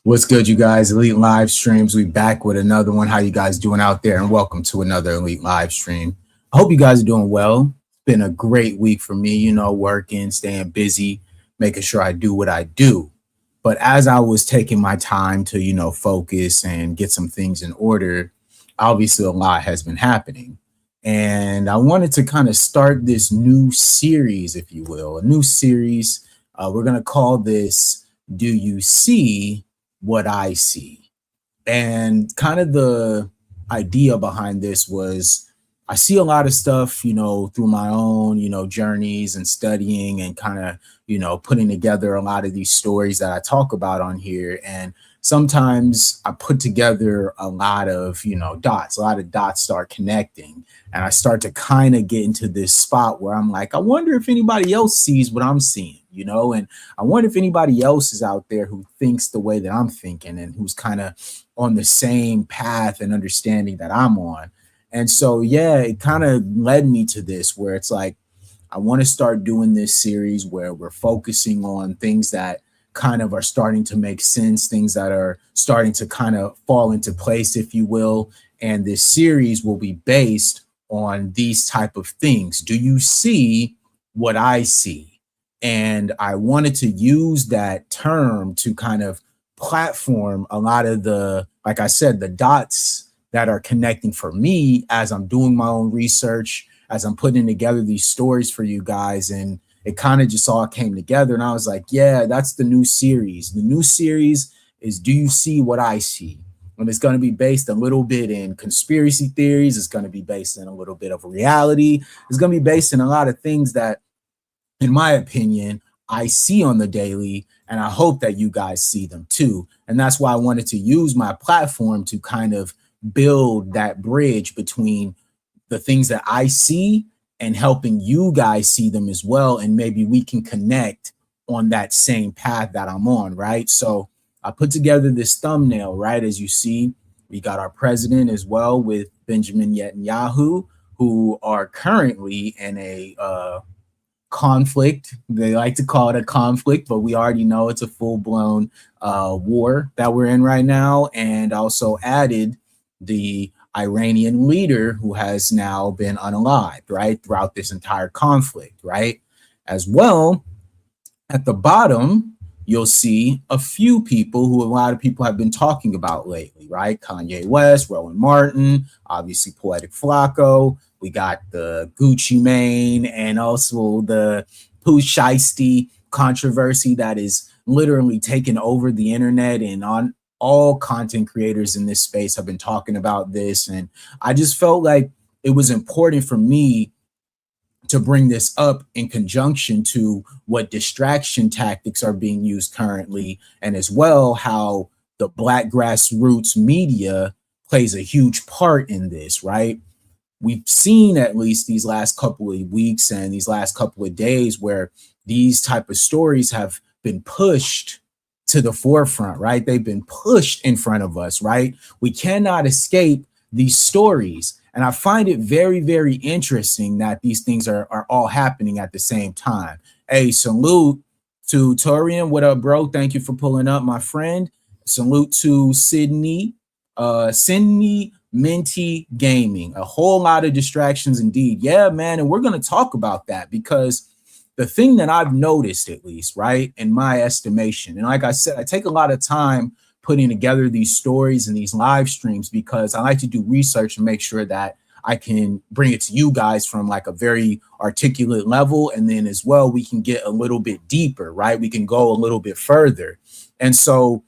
What's good, you guys? Elite Live Streams. We back with another one. How you guys doing out there? And welcome to another Elite Live Stream. I hope you guys are doing well. It's been a great week for me, working, staying busy, making sure I do what I do. But as I was taking my time to, focus and get some things in order, obviously a lot has been happening. And I wanted to kind of start this new series, if you will, a new series. We're going to call this Do You See What I See? And kind of the idea behind this was I see a lot of stuff, through my own, journeys and studying and kind of, putting together a lot of these stories that I talk about on here. And sometimes I put together a lot of, dots, a lot of dots start connecting. And I start to kind of get into this spot where I'm like, I wonder if anybody else sees what I'm seeing, and I wonder if anybody else is out there who thinks the way that I'm thinking and who's kind of on the same path and understanding that I'm on. And so, yeah, it kind of led me to this where it's like, I want to start doing this series where we're focusing on things that kind of are starting to make sense, things that are starting to kind of fall into place, if you will. And this series will be based on these type of things. Do you see what I see? And I wanted to use that term to kind of platform a lot of the, like I said, the dots that are connecting for me as I'm doing my own research, as I'm putting together these stories for you guys. And it kind of just all came together. And I was like, yeah, that's the new series. The new series is Do You See What I See? And it's going to be based a little bit in conspiracy theories. It's going to be based in a little bit of reality. It's going to be based in a lot of things that, in my opinion, I see on the daily, and I hope that you guys see them too. And that's why I wanted to use my platform to kind of build that bridge between the things that I see and helping you guys see them as well. And maybe we can connect on that same path that I'm on, right? So I put together this thumbnail, right? As you see, we got our president as well with Benjamin Netanyahu, who are currently in a conflict. They like to call it a conflict, but we already know it's a full-blown war that we're in right now. And also added the Iranian leader who has now been unalived, right, throughout this entire conflict, right? As well, at the bottom, you'll see a few people who a lot of people have been talking about lately, right? Kanye West, Rowan Martin, obviously Poetic Flacco. We got the Gucci Mane and also the Pooh Shiesty controversy that is literally taken over the internet, and on all content creators in this space have been talking about this. And I just felt like it was important for me to bring this up in conjunction to what distraction tactics are being used currently, and as well how the Black grassroots media plays a huge part in this, right? We've seen at least these last couple of weeks and these last couple of days where these type of stories have been pushed to the forefront, right? They've been pushed in front of us, right? We cannot escape these stories. And I find it very, very interesting that these things are all happening at the same time. Hey, salute to Torian. What up, bro? Thank you for pulling up, my friend. Salute to Sydney Minty Gaming. A whole lot of distractions indeed. Yeah, man. And we're going to talk about that because the thing that I've noticed, at least, right, in my estimation, and like I said, I take a lot of time putting together these stories and these live streams because I like to do research and make sure that I can bring it to you guys from like a very articulate level. And then as well, we can get a little bit deeper, right? We can go a little bit further. And so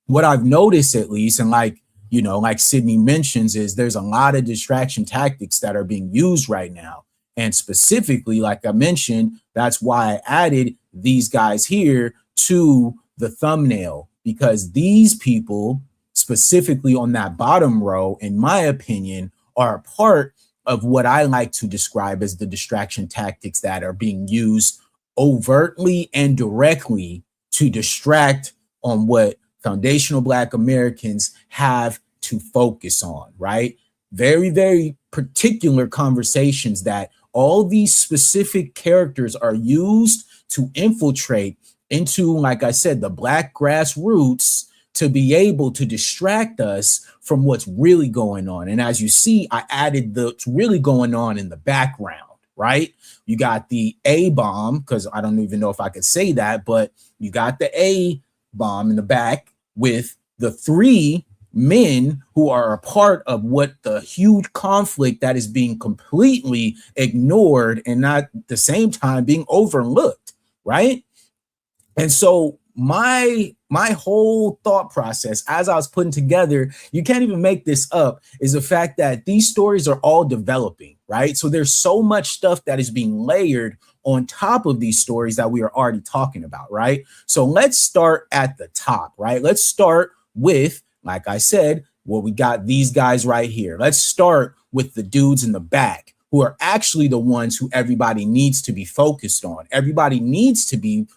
what I've noticed, at least, and like, you know, like Sydney mentions, is there's a lot of distraction tactics that are being used right now. And specifically, like I mentioned, that's why I added these guys here to the thumbnail, because these people specifically on that bottom row, in my opinion, are a part of what I like to describe as the distraction tactics that are being used overtly and directly to distract on what foundational Black Americans have to focus on, right? Very, very particular conversations that all these specific characters are used to infiltrate into, like I said, the Black grassroots to be able to distract us from what's really going on. And as you see, I added what's really going on in the background, right? You got the A bomb, because I don't even know if I could say that, but you got the A bomb in the back with the three men who are a part of what the huge conflict that is being completely ignored and not at the same time being overlooked, right? And so my whole thought process as I was putting together, you can't even make this up, is the fact that these stories are all developing, right? So there's so much stuff that is being layered on top of these stories that we are already talking about, right? So let's start at the top, right? Let's start with, like I said, well, we got these guys right here. Let's start with the dudes in the back who are actually the ones who everybody needs to be focused on. Everybody needs to be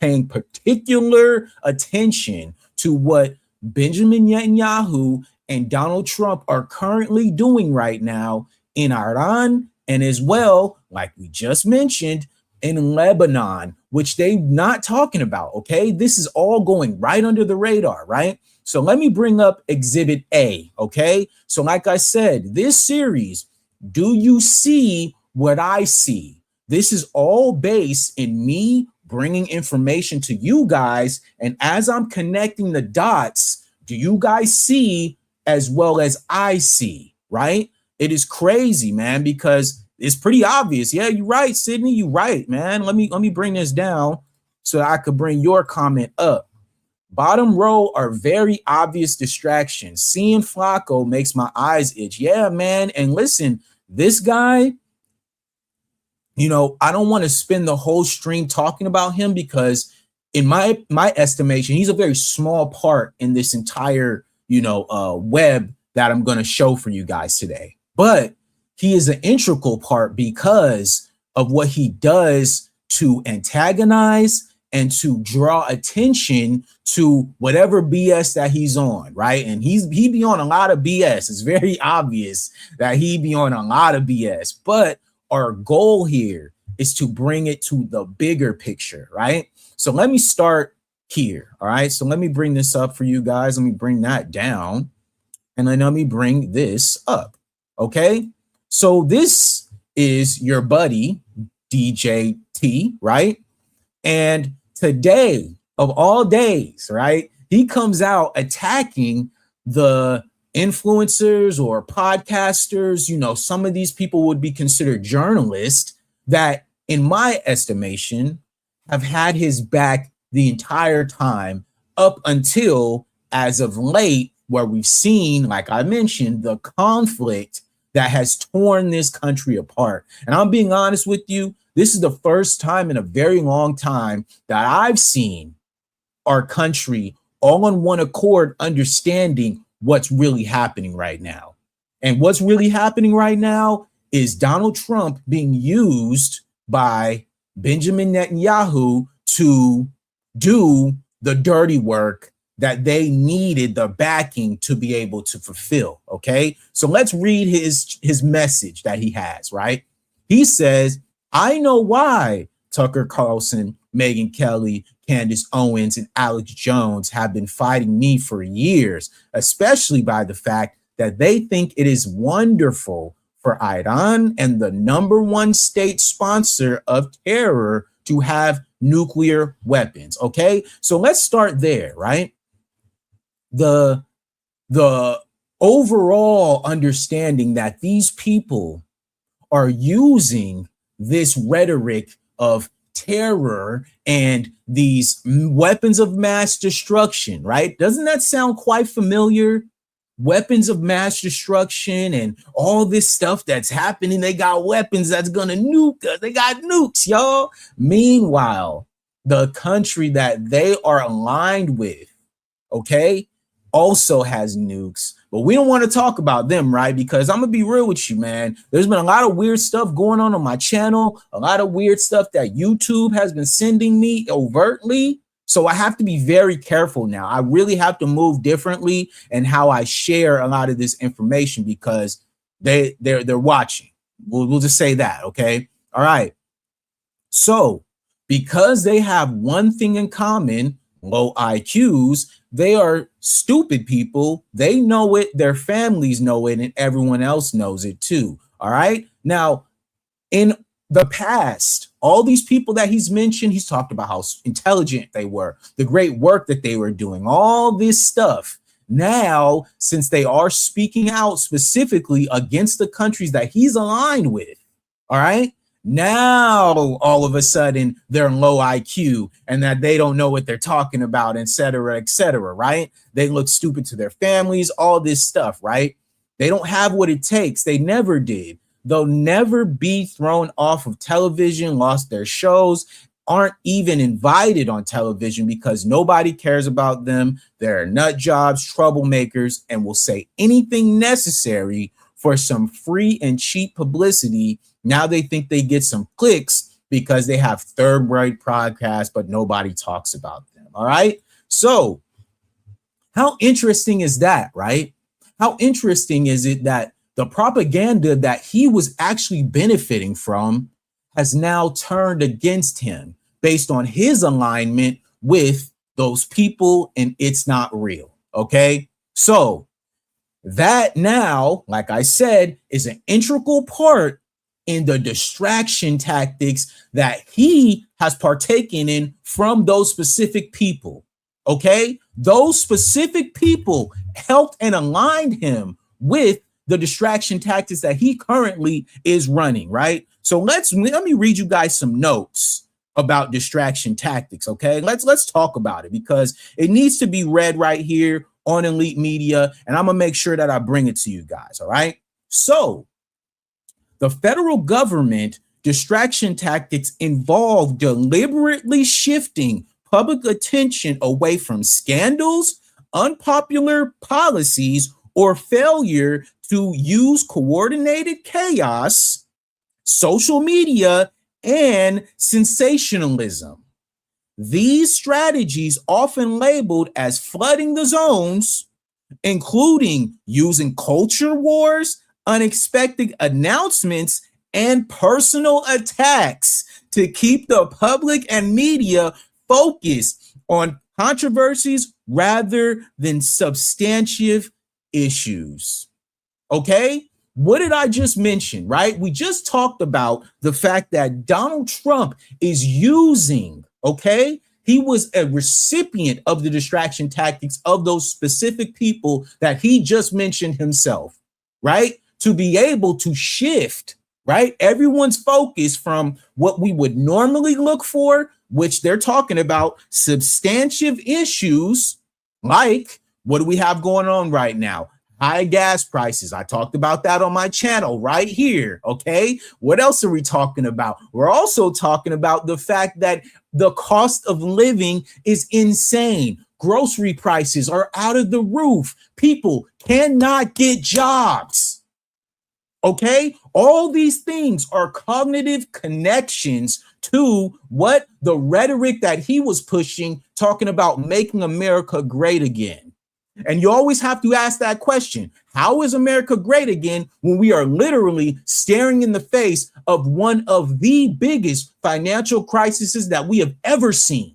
paying particular attention to what Benjamin Netanyahu and Donald Trump are currently doing right now in Iran, and as well, like we just mentioned, in Lebanon, which they're not talking about, okay? This is all going right under the radar, right? So let me bring up Exhibit A, okay? So like I said, this series, do you see what I see? This is all based in me bringing information to you guys, and as I'm connecting the dots, do you guys see as well as I see, right? It is crazy, man, because it's pretty obvious. Yeah, you're right, Sydney, you're right, man. Let me bring this down so that I could bring your comment up. Bottom row are very obvious distractions. Seeing Flacco makes my eyes itch. Yeah, man, and listen, this guy, you know, I don't want to spend the whole stream talking about him because in my estimation, he's a very small part in this entire, you know, web that I'm going to show for you guys today. But he is an integral part because of what he does to antagonize and to draw attention to whatever BS that he's on, right? And he be on a lot of BS. It's very obvious that he be on a lot of BS, but our goal here is to bring it to the bigger picture, right? So let me start here, all right? So let me bring this up for you guys. Let me bring that down, and then let me bring this up, okay? So this is your buddy, DJ T, right? And today, of all days, right, he comes out attacking the influencers or podcasters, you know, some of these people would be considered journalists that, in my estimation, have had his back the entire time up until as of late, where we've seen, like I mentioned, the conflict that has torn this country apart. And I'm being honest with you, this is the first time in a very long time that I've seen our country all on one accord, understanding what's really happening right now. And what's really happening right now is Donald Trump being used by Benjamin Netanyahu to do the dirty work that they needed the backing to be able to fulfill. Okay, so let's read his message that he has, right? He says, I know why Tucker Carlson, Megyn Kelly, Candace Owens, and Alex Jones have been fighting me for years, especially by the fact that they think it is wonderful for Iran and the #1 state sponsor of terror to have nuclear weapons. Okay, so let's start there, right? The overall understanding that these people are using this rhetoric of terror and these weapons of mass destruction, right? Doesn't that sound quite familiar? Weapons of mass destruction and all this stuff that's happening. They got weapons that's gonna nuke us. They got nukes, y'all. Meanwhile, the country that they are aligned with, okay, also has nukes. But we don't want to talk about them, right? Because I'm going to be real with you, man. There's been a lot of weird stuff going on my channel, a lot of weird stuff that YouTube has been sending me overtly. So I have to be very careful now. I really have to move differently in how I share a lot of this information because they're watching. We'll just say that, okay? All right. So because they have one thing in common, low IQs, they are stupid people. They know it, their families know it, and everyone else knows it too. All right. Now, in the past, all these people that he's mentioned, he's talked about how intelligent they were, the great work that they were doing, all this stuff. Now, since they are speaking out specifically against the countries that he's aligned with, all right, now all of a sudden they're low IQ and that they don't know what they're talking about, et cetera, right? They look stupid to their families, all this stuff, right? They don't have what it takes. They never did. They'll never be thrown off of television, lost their shows, aren't even invited on television because nobody cares about them. They're nut jobs, troublemakers, and will say anything necessary for some free and cheap publicity. Now they think they get some clicks because they have third-rate podcasts, but nobody talks about them. All right. So how interesting is that, right? How interesting is it that the propaganda that he was actually benefiting from has now turned against him based on his alignment with those people, and it's not real. Okay. So that now, like I said, is an integral part in the distraction tactics that he has partaken in from those specific people. Okay. Those specific people helped and aligned him with the distraction tactics that he currently is running, right? So let me read you guys some notes about distraction tactics, okay? Let's talk about it because it needs to be read right here on Elite Media, and I'm gonna make sure that I bring it to you guys, all right? So the federal government distraction tactics involve deliberately shifting public attention away from scandals, unpopular policies, or failure to use coordinated chaos, social media, and sensationalism. These strategies, often labeled as flooding the zones, including using culture wars, unexpected announcements, and personal attacks to keep the public and media focused on controversies rather than substantive issues. Okay, what did I just mention, right? We just talked about the fact that Donald Trump is using, okay, he was a recipient of the distraction tactics of those specific people that he just mentioned himself, right? To be able to shift, right, everyone's focus from what we would normally look for, which they're talking about substantive issues like what do we have going on right now? High gas prices. I talked about that on my channel right here. Okay. What else are we talking about? We're also talking about the fact that the cost of living is insane. Grocery prices are out of the roof. People cannot get jobs. Okay. All these things are cognitive connections to what the rhetoric that he was pushing, talking about making America great again. And you always have to ask that question. How is America great again when we are literally staring in the face of one of the biggest financial crises that we have ever seen?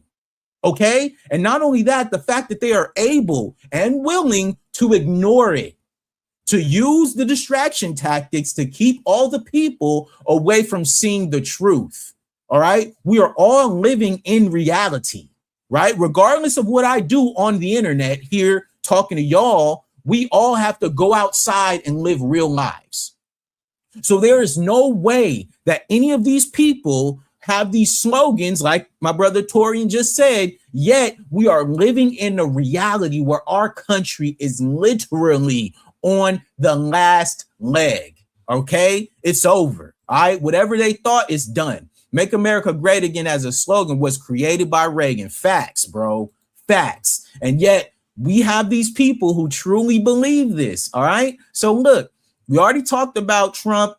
Okay. And not only that, the fact that they are able and willing to ignore it, to use the distraction tactics to keep all the people away from seeing the truth. All right. We are all living in reality, right? Regardless of what I do on the internet here, talking to y'all, we all have to go outside and live real lives. So there is no way that any of these people have these slogans like my brother Torian just said, yet we are living in a reality where our country is literally on the last leg. Okay, it's over. All right, whatever they thought is done. Make America Great Again as a slogan was created by Reagan. Facts, bro. Facts. And yet we have these people who truly believe this. All right. So look, we already talked about Trump,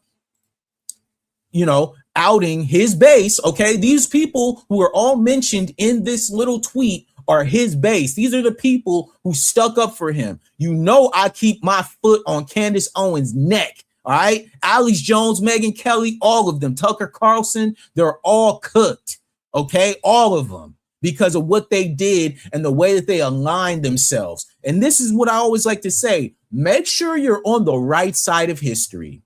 outing his base. Okay. These people who are all mentioned in this little tweet are his base. These are the people who stuck up for him. I keep my foot on Candace Owens' neck. All right. Alex Jones, Megyn Kelly, all of them, Tucker Carlson, they're all cooked. Okay. All of them, because of what they did and the way that they aligned themselves. And this is what I always like to say. Make sure you're on the right side of history,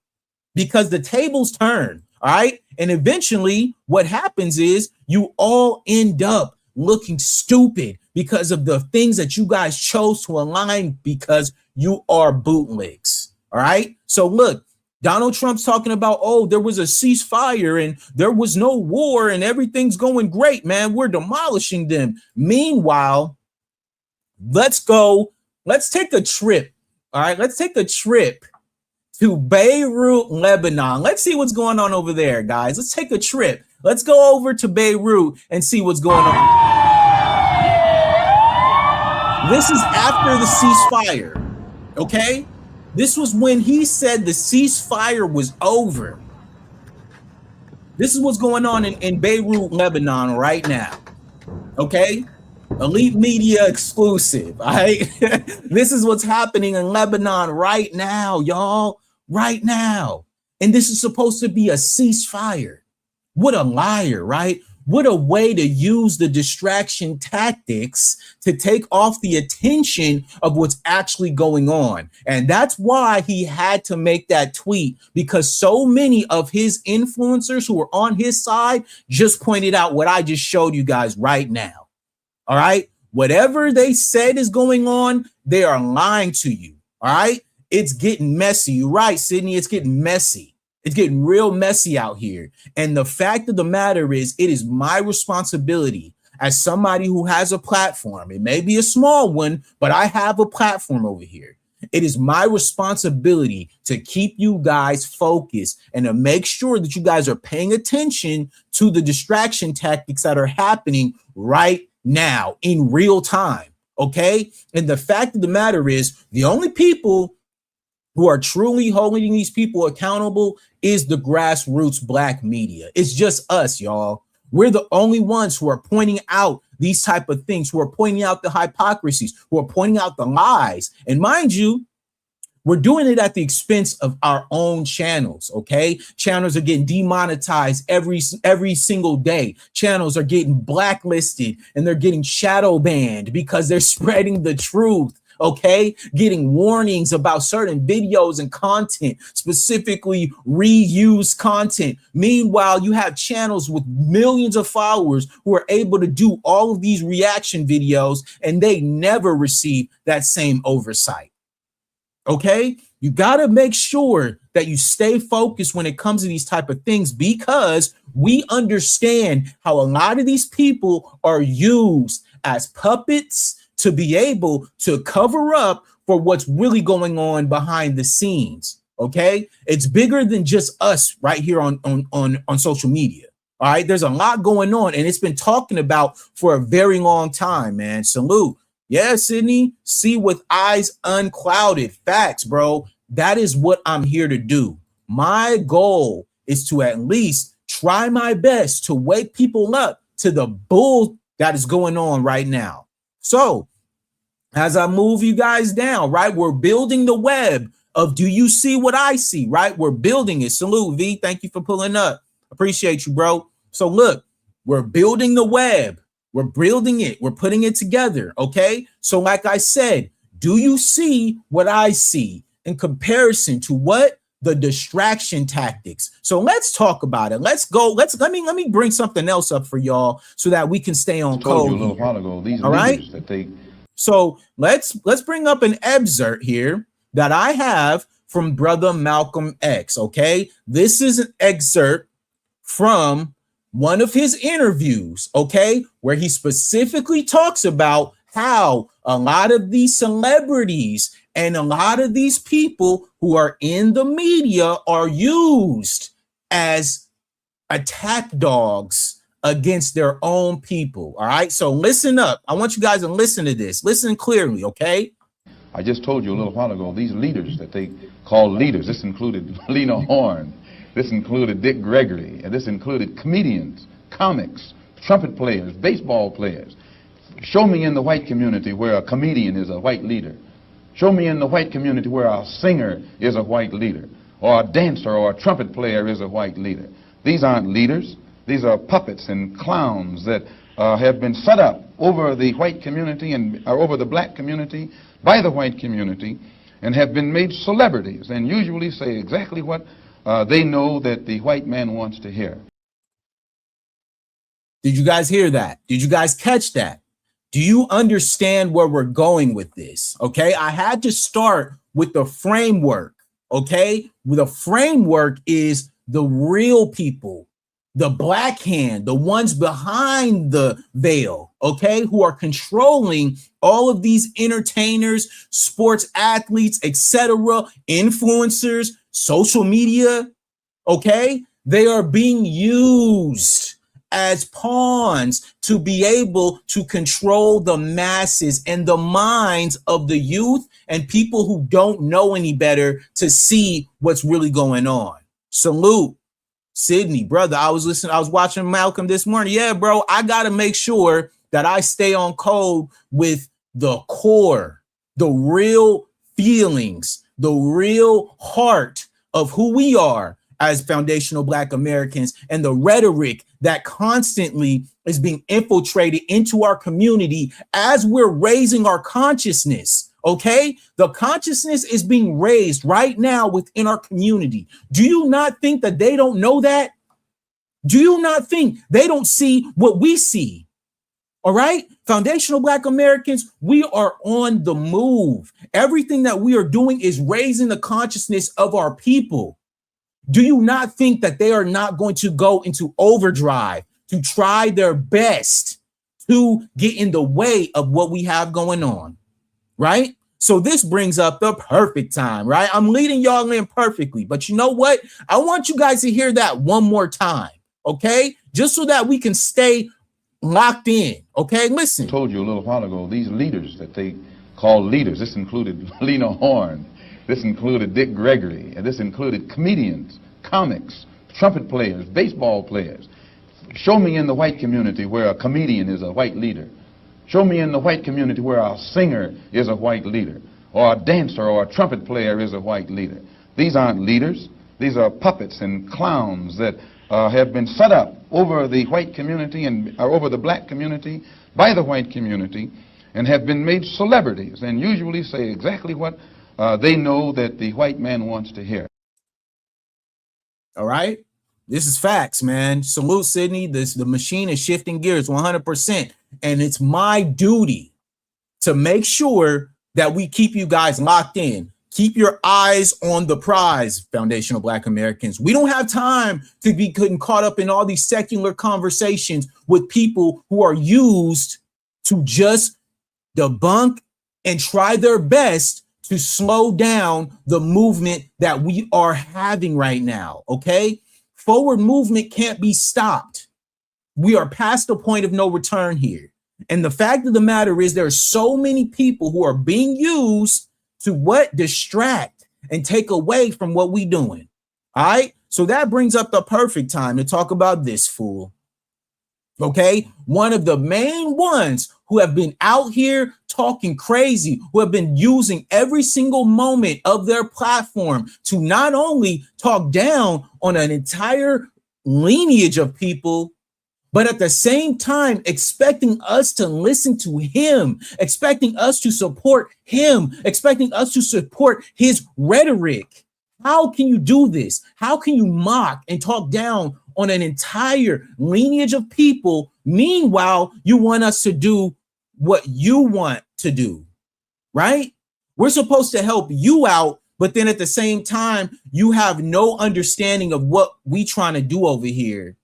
because the tables turn. All right. And eventually what happens is you all end up looking stupid because of the things that you guys chose to align, because you are bootlegs. All right. So look, Donald Trump's talking about, there was a ceasefire and there was no war and everything's going great, man. We're demolishing them. Meanwhile, let's take a trip. All right. Let's take a trip to Beirut, Lebanon. Let's see what's going on over there, guys. Let's take a trip. Let's go over to Beirut and see what's going on. This is after the ceasefire. Okay. This was when he said the ceasefire was over. This is what's going on in Beirut, Lebanon right now. Okay. Elite media exclusive. All right. This is what's happening in Lebanon right now, y'all. Right now. And this is supposed to be a ceasefire. What a liar, right? What a way to use the distraction tactics to take off the attention of what's actually going on. And that's why he had to make that tweet, because so many of his influencers who were on his side just pointed out what I just showed you guys right now. All right. Whatever they said is going on, they are lying to you. All right. It's getting messy. You're right, Sydney. It's getting messy. It's getting real messy out here. And the fact of the matter is, it is my responsibility as somebody who has a platform. It may be a small one, but I have a platform over here. It is my responsibility to keep you guys focused and to make sure that you guys are paying attention to the distraction tactics that are happening right now in real time. Okay. And the fact of the matter is, the only people who are truly holding these people accountable is the grassroots black media. It's just us, y'all. We're the only ones who are pointing out these type of things, who are pointing out the hypocrisies, who are pointing out the lies. And mind you, we're doing it at the expense of our own channels. Okay. Channels are getting demonetized every single day. Channels are getting blacklisted and they're getting shadow banned because they're spreading the truth. Okay, getting warnings about certain videos and content, specifically reused content. Meanwhile, you have channels with millions of followers who are able to do all of these reaction videos and they never receive that same oversight. Okay, you got to make sure that you stay focused when it comes to these type of things, because we understand how a lot of these people are used as puppets to be able to cover up for what's really going on behind the scenes. Okay, it's bigger than just us right here on social media. All right, there's a lot going on, and it's been talking about for a very long time, man. Salute. Yeah, Sydney, see with eyes unclouded. Facts, bro. That is what I'm here to do. My goal is to at least try my best to wake people up to the bull that is going on right now. So as I move you guys down, right, we're building the web of do you see what I see, right? We're building it. Salute, V. Thank you for pulling up. Appreciate you, bro. So look, we're building the web. We're building it. We're putting it together, okay? So like I said, do you see what I see in comparison to what? The distraction tactics. So let's talk about it. Let's go. Let me bring something else up for y'all so that we can stay on code. I told you a little while ago, these all right? That they... So let's bring up an excerpt here that I have from Brother Malcolm X, okay? This is an excerpt from one of his interviews, okay, where he specifically talks about how a lot of these celebrities and a lot of these people who are in the media are used as attack dogs against their own people. All right. So listen up. I want you guys to listen to this. Listen clearly. OK. I just told you a little while ago, these leaders that they call leaders. This included Lena Horne. This included Dick Gregory. And this included comedians, comics, trumpet players, baseball players. Show me in the white community where a comedian is a white leader. Show me in the white community where a singer is a white leader, or a dancer or a trumpet player is a white leader. These aren't leaders. These are puppets and clowns that have been set up over the white community and over the black community by the white community and have been made celebrities and usually say exactly what they know that the white man wants to hear. Did you guys hear that? Did you guys catch that? Do you understand where we're going with this? Okay, I had to start with the framework. Okay, the framework is the real people, the black hand, the ones behind the veil, okay, who are controlling all of these entertainers, sports athletes, etc., influencers, social media. Okay, they are being used as pawns to be able to control the masses and the minds of the youth and people who don't know any better to see what's really going on. Salute, Sydney, brother. I was watching Malcolm this morning. Yeah, bro, I got to make sure that I stay on code with the core, the real feelings, the real heart of who we are as foundational Black Americans, and the rhetoric that constantly is being infiltrated into our community as we're raising our consciousness. Okay, the consciousness is being raised right now within our community. Do you not think that they don't know that? Do you not think they don't see what we see? All right, foundational Black Americans, we are on the move. Everything that we are doing is raising the consciousness of our people. Do you not think that they are not going to go into overdrive to try their best to get in the way of what we have going on? Right? So this brings up the perfect time, right? I'm leading y'all in perfectly, but you know what? I want you guys to hear that one more time, okay? Just so that we can stay locked in, okay? Listen. I told you a little while ago, these leaders that they call leaders, this included Lena Horne. This included Dick Gregory, and this included comedians, comics, trumpet players, baseball players. Show me in the white community where a comedian is a white leader. Show me in the white community where a singer is a white leader, or a dancer or a trumpet player is a white leader. These aren't leaders. These are puppets and clowns that have been set up over the white community and over the black community by the white community and have been made celebrities and usually say exactly what they know that the white man wants to hear. All right. This is facts, man. Salute, Sydney. The machine is shifting gears 100%. And it's my duty to make sure that we keep you guys locked in. Keep your eyes on the prize, foundational Black Americans. We don't have time to be getting caught up in all these secular conversations with people who are used to just debunk, and try their best to slow down the movement that we are having right now, okay? Forward movement can't be stopped. We are past the point of no return here. And the fact of the matter is there are so many people who are being used to what? Distract and take away from what we doing. All right? So that brings up the perfect time to talk about this fool. Okay? One of the main ones who have been out here talking crazy, who have been using every single moment of their platform to not only talk down on an entire lineage of people, but at the same time expecting us to listen to him, expecting us to support him, expecting us to support his rhetoric. How can you do this? How can you mock and talk down on an entire lineage of people? Meanwhile, you want us to do what you want to do, right? We're supposed to help you out, but then at the same time, you have no understanding of what we trying to do over here.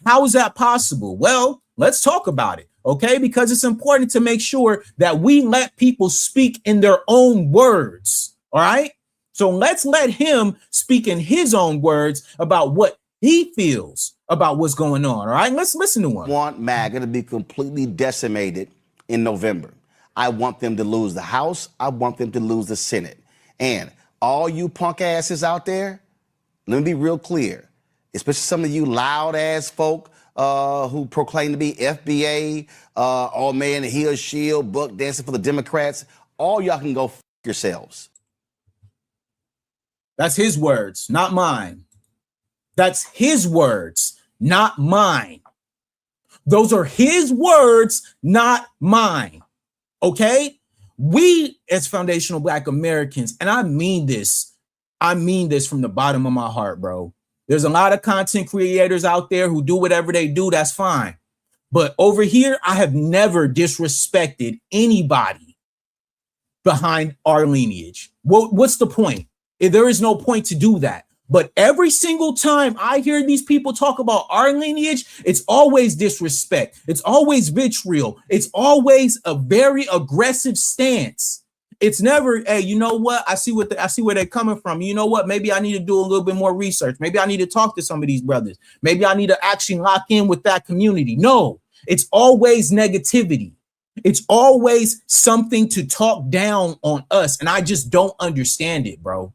How is that possible? Well, let's talk about it, okay? Because it's important to make sure that we let people speak in their own words, all right? So let's let him speak in his own words about what he feels about what's going on, all right? Let's listen to him. I want MAGA to be completely decimated in November. I want them to lose the House. I want them to lose the Senate. And all you punk asses out there, let me be real clear, especially some of you loud ass folk who proclaim to be FBA, all man, he or she, buck dancing for the Democrats, all y'all can go f yourselves. That's his words, not mine. That's his words, not mine. Those are his words, not mine. Okay? We as foundational Black Americans, and I mean this from the bottom of my heart, bro. There's a lot of content creators out there who do whatever they do. That's fine. But over here, I have never disrespected anybody behind our lineage. What's the point? There is no point to do that. But every single time I hear these people talk about our lineage, it's always disrespect. It's always vitriol. It's always a very aggressive stance. It's never, hey, you know what? I see where they're coming from. You know what? Maybe I need to do a little bit more research. Maybe I need to talk to some of these brothers. Maybe I need to actually lock in with that community. No, it's always negativity. It's always something to talk down on us. And I just don't understand it, bro.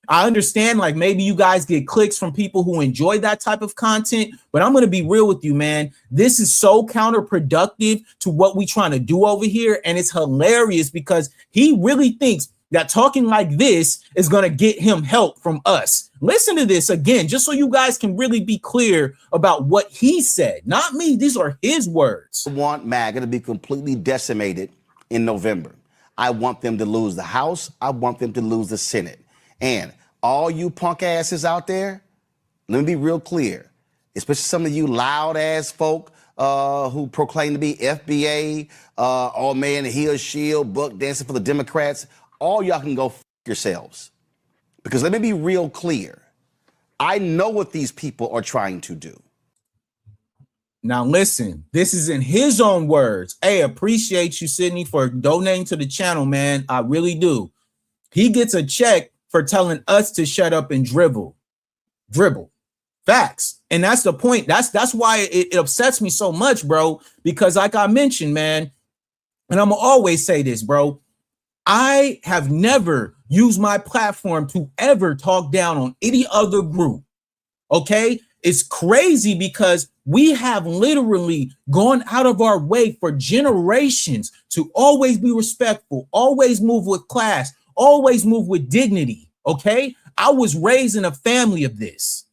I understand, like, maybe you guys get clicks from people who enjoy that type of content, but I'm going to be real with you, man. This is so counterproductive to what we trying to do over here. And it's hilarious because he really thinks that talking like this is going to get him help from us. Listen to this again, just so you guys can really be clear about what he said. Not me. These are his words. I want MAGA to be completely decimated in November. I want them to lose the House. I want them to lose the Senate. And all you punk asses out there, let me be real clear, especially some of you loud ass folk who proclaim to be FBA, all man, he or she, buck dancing for the Democrats, all y'all can go f yourselves. Because let me be real clear, I know what these people are trying to do. Now listen, this is in his own words. Hey, appreciate you, Sydney, for donating to the channel, man. I really do. He gets a check for telling us to shut up and dribble. Facts. And that's the point. That's why it upsets me so much, bro, because like I mentioned, man, and I'm gonna always say this, bro, I have never used my platform to ever talk down on any other group. Okay? It's crazy because we have literally gone out of our way for generations to always be respectful, always move with class, always move with dignity, okay? I was raised in a family of this.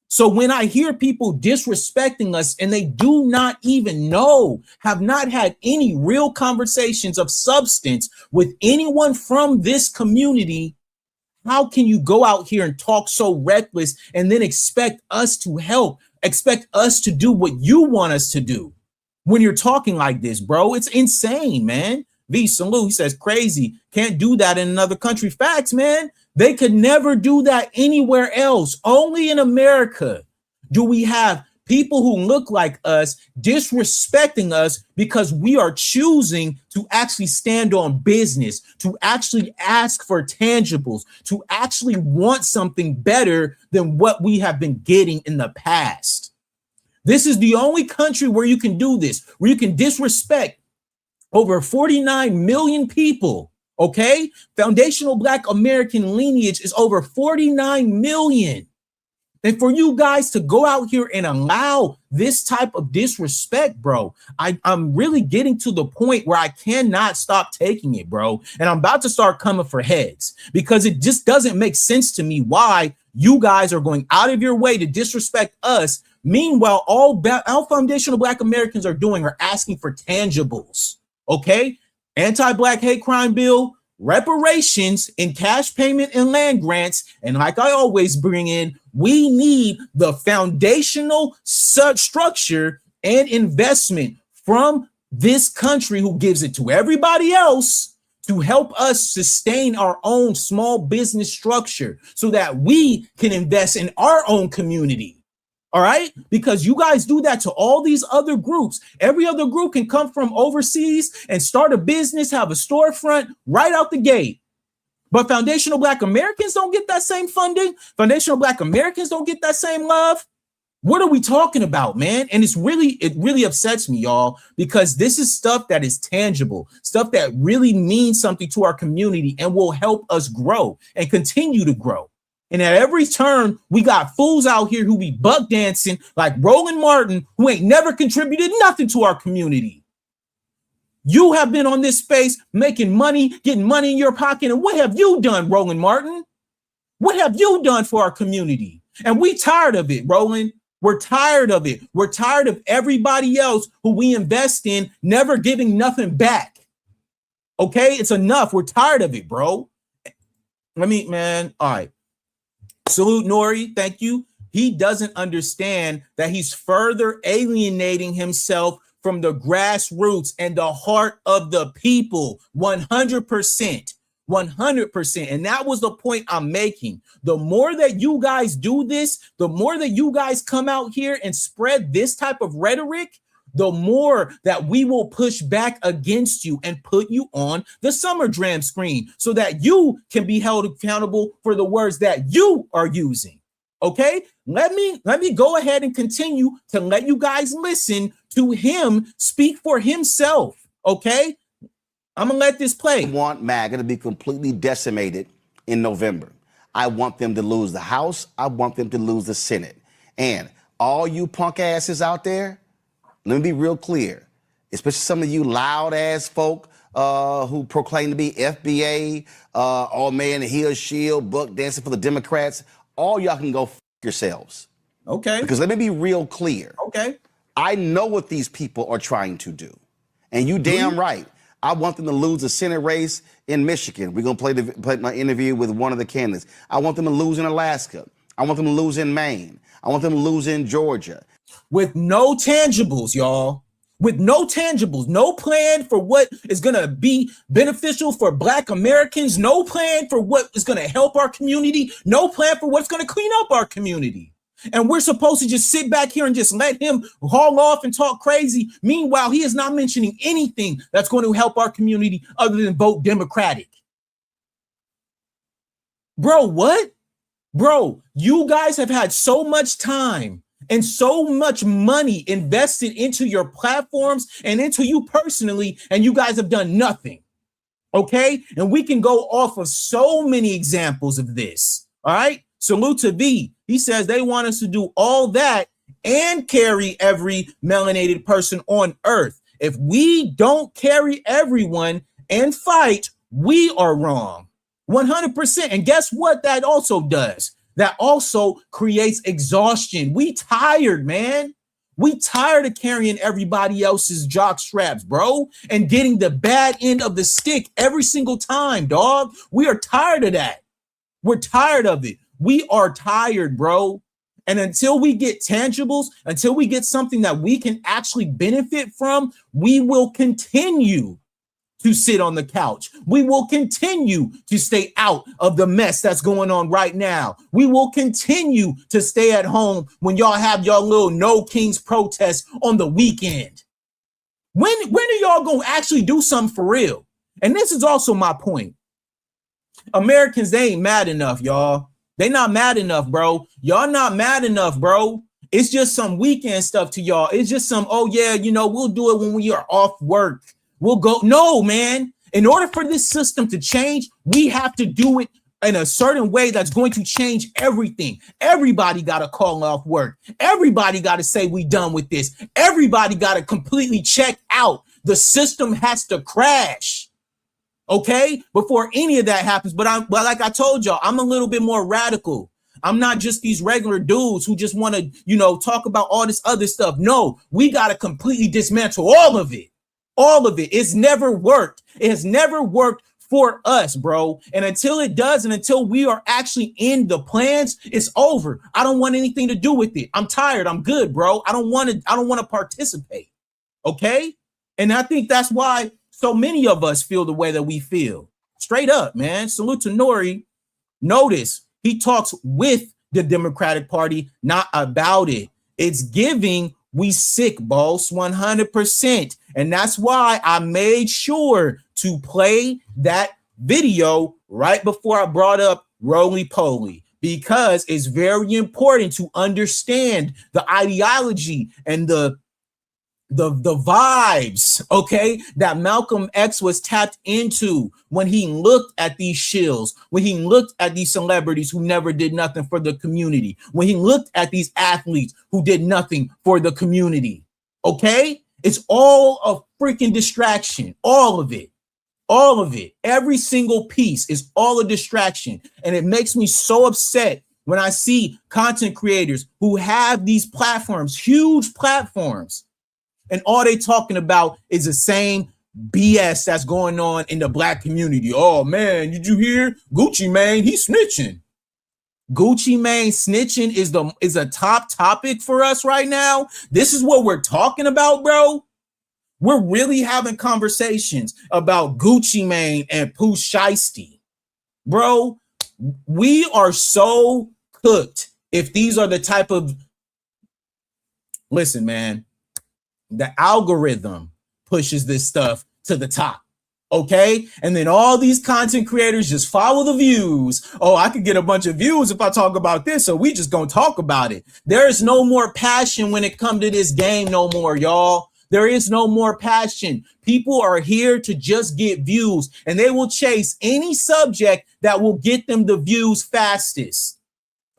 So when I hear people disrespecting us and they do not even know, have not had any real conversations of substance with anyone from this community, how can you go out here and talk so reckless and then expect us to help, expect us to do what you want us to do when you're talking like this, bro? It's insane, man. V Salute, he says, crazy. Can't do that in another country. Facts, man. They could never do that anywhere else. Only in America do we have people who look like us disrespecting us because we are choosing to actually stand on business, to actually ask for tangibles, to actually want something better than what we have been getting in the past. This is the only country where you can do this, where you can disrespect over 49 million people. Okay, foundational Black American lineage is over 49 million. And for you guys to go out here and allow this type of disrespect, bro, I'm really getting to the point where I cannot stop taking it, bro. And I'm about to start coming for heads because it just doesn't make sense to me why you guys are going out of your way to disrespect us. Meanwhile, all foundational Black Americans are doing are asking for tangibles. Okay, anti-Black hate crime bill, reparations in cash payment and land grants. And like I always bring in, we need the foundational structure and investment from this country who gives it to everybody else to help us sustain our own small business structure so that we can invest in our own community. All right, because you guys do that to all these other groups. Every other group can come from overseas and start a business, have a storefront right out the gate. But foundational Black Americans don't get that same funding. Foundational Black Americans don't get that same love. What are we talking about, man? And it really upsets me, y'all, because this is stuff that is tangible, stuff that really means something to our community and will help us grow and continue to grow. And at every turn, we got fools out here who be buck dancing like Roland Martin, who ain't never contributed nothing to our community. You have been on this space making money, getting money in your pocket. And what have you done, Roland Martin? What have you done for our community? And we tired of it, Roland. We're tired of it. We're tired of everybody else who we invest in never giving nothing back. Okay, it's enough. We're tired of it, bro. All right. Salute Nori, thank you. He doesn't understand that he's further alienating himself from the grassroots and the heart of the people. 100%. 100%. And that was the point I'm making. The more that you guys do this, the more that you guys come out here and spread this type of rhetoric, the more that we will push back against you and put you on the Summer Dram screen so that you can be held accountable for the words that you are using. Okay, let me go ahead and continue to let you guys listen to him speak for himself. Okay, I'm gonna let this play. I want MAGA to be completely decimated in November. I want them to lose the House. I want them to lose the Senate. And all you punk asses out there, let me be real clear, especially some of you loud ass folk who proclaim to be FBA, all man and heel shield, buck dancing for the Democrats. All y'all can go f yourselves. Okay. Because let me be real clear. Okay. I know what these people are trying to do. And you damn right. I want them to lose the Senate race in Michigan. We're going to play my interview with one of the candidates. I want them to lose in Alaska. I want them to lose in Maine. I want them to lose in Georgia. With no tangibles, y'all. With no tangibles, no plan for what is going to be beneficial for Black Americans, no plan for what is going to help our community, no plan for what's going to clean up our community. And we're supposed to just sit back here and just let him haul off and talk crazy. Meanwhile, he is not mentioning anything that's going to help our community other than vote Democratic. Bro, what? Bro, you guys have had so much time and so much money invested into your platforms and into you personally, and you guys have done nothing. Okay? And we can go off of so many examples of this. All right? Salute to V. He says they want us to do all that and carry every melanated person on earth. If we don't carry everyone and fight, we are wrong. 100%. And guess what that also does? That also creates exhaustion. We tired, man. We tired of carrying everybody else's jock straps, bro, and getting the bad end of the stick every single time, dog. We are tired of that. We're tired of it. We are tired, bro. And until we get tangibles, until we get something that we can actually benefit from, we will continue to sit on the couch. We will continue to stay out of the mess that's going on right now. We will continue to stay at home when y'all have y'all little No Kings protest on the weekend. When are y'all going to actually do something for real? And this is also my point. Americans, they ain't mad enough, y'all. They not mad enough, bro. Y'all not mad enough, bro. It's just some weekend stuff to y'all. It's just some, oh yeah, you know, we'll do it when we are off work. We'll go. No, man. In order for this system to change, we have to do it in a certain way that's going to change everything. Everybody got to call off work. Everybody got to say we done with this. Everybody got to completely check out. The system has to crash. Okay, before any of that happens. But like I told y'all, I'm a little bit more radical. I'm not just these regular dudes who just want to, you know, talk about all this other stuff. No, we got to completely dismantle all of it. All of it. It's never worked. It has never worked for us, bro. And until it does, and until we are actually in the plans, it's over. I don't want anything to do with it. I'm tired. I'm good, bro. I don't want to participate. Okay. And I think that's why so many of us feel the way that we feel. Straight up, man. Salute to Nori. Notice he talks with the Democratic Party, not about it. It's giving we sick, boss, 100%. And that's why I made sure to play that video right before I brought up Roly Poly, because it's very important to understand the ideology and the vibes, okay, that Malcolm X was tapped into when he looked at these shills, when he looked at these celebrities who never did nothing for the community, when he looked at these athletes who did nothing for the community, okay? It's all a freaking distraction, all of it. All of it, every single piece is all a distraction. And it makes me so upset when I see content creators who have these platforms, huge platforms, and all they talking about is the same BS that's going on in the black community. Oh man, did you hear Gucci Mane? He's snitching. Gucci Mane snitching is a top topic for us right now. This is what we're talking about, bro. We're really having conversations about Gucci Mane and Pooh Shiesty. Bro, we are so cooked if these are the type of... Listen, man, the algorithm pushes this stuff to the top, okay? And then all these content creators just follow the views. Oh, I could get a bunch of views if I talk about this, so we just gonna talk about it. There is no more passion when it comes to this game no more, y'all. There is no more passion. People are here to just get views, and they will chase any subject that will get them the views fastest.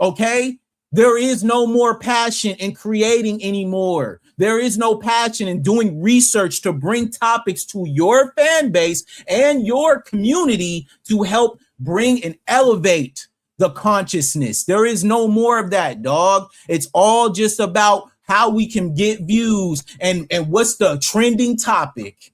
Okay? There is no more passion in creating anymore. There is no passion in doing research to bring topics to your fan base and your community to help bring and elevate the consciousness. There is no more of that, dog. It's all just about how we can get views and what's the trending topic.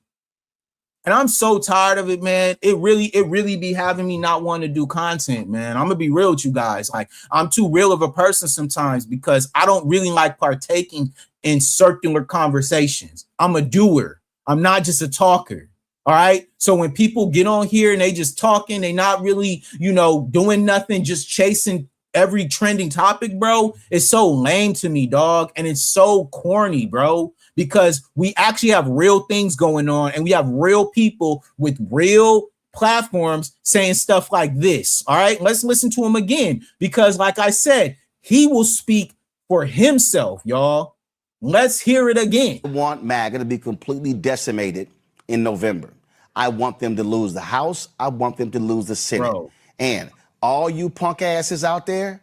And I'm so tired of it, man. It really be having me not want to do content, man. I'm gonna be real with you guys. Like, I'm too real of a person sometimes because I don't really like partaking in circular conversations. I'm a doer. I'm not just a talker. All right. So when people get on here and they just talking, they not really, you know, doing nothing, just chasing every trending topic, bro, it's so lame to me, dog. And it's so corny, bro, because we actually have real things going on and we have real people with real platforms saying stuff like this. All right, let's listen to him again, because like I said, he will speak for himself, y'all. Let's hear it again. I want MAGA to be completely decimated in November. I want them to lose the House. I want them to lose the Senate. Bro. And all you punk asses out there,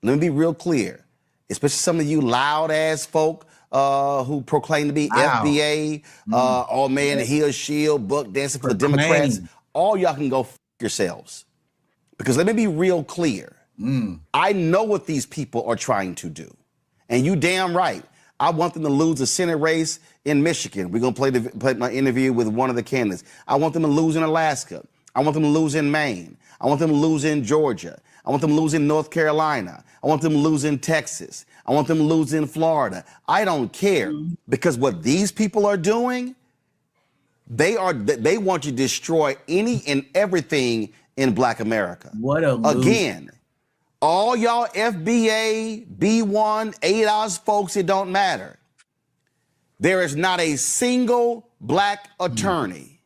let me be real clear, especially some of you loud ass folk who proclaim to be FBA, all man, he or shield, buck dancing for the Democrats. All y'all can go f yourselves. Because let me be real clear. I know what these people are trying to do. And you damn right. I want them to lose the Senate race in Michigan. We're going to play my interview with one of the candidates. I want them to lose in Alaska. I want them to lose in Maine. I want them to lose in Georgia. I want them to lose in North Carolina. I want them to lose in Texas. I want them to lose in Florida. I don't care, because what these people are doing They want to destroy any and everything in Black America. What a Again, all y'all FBA, B1, ADOS folks, it don't matter. There is not a single Black attorney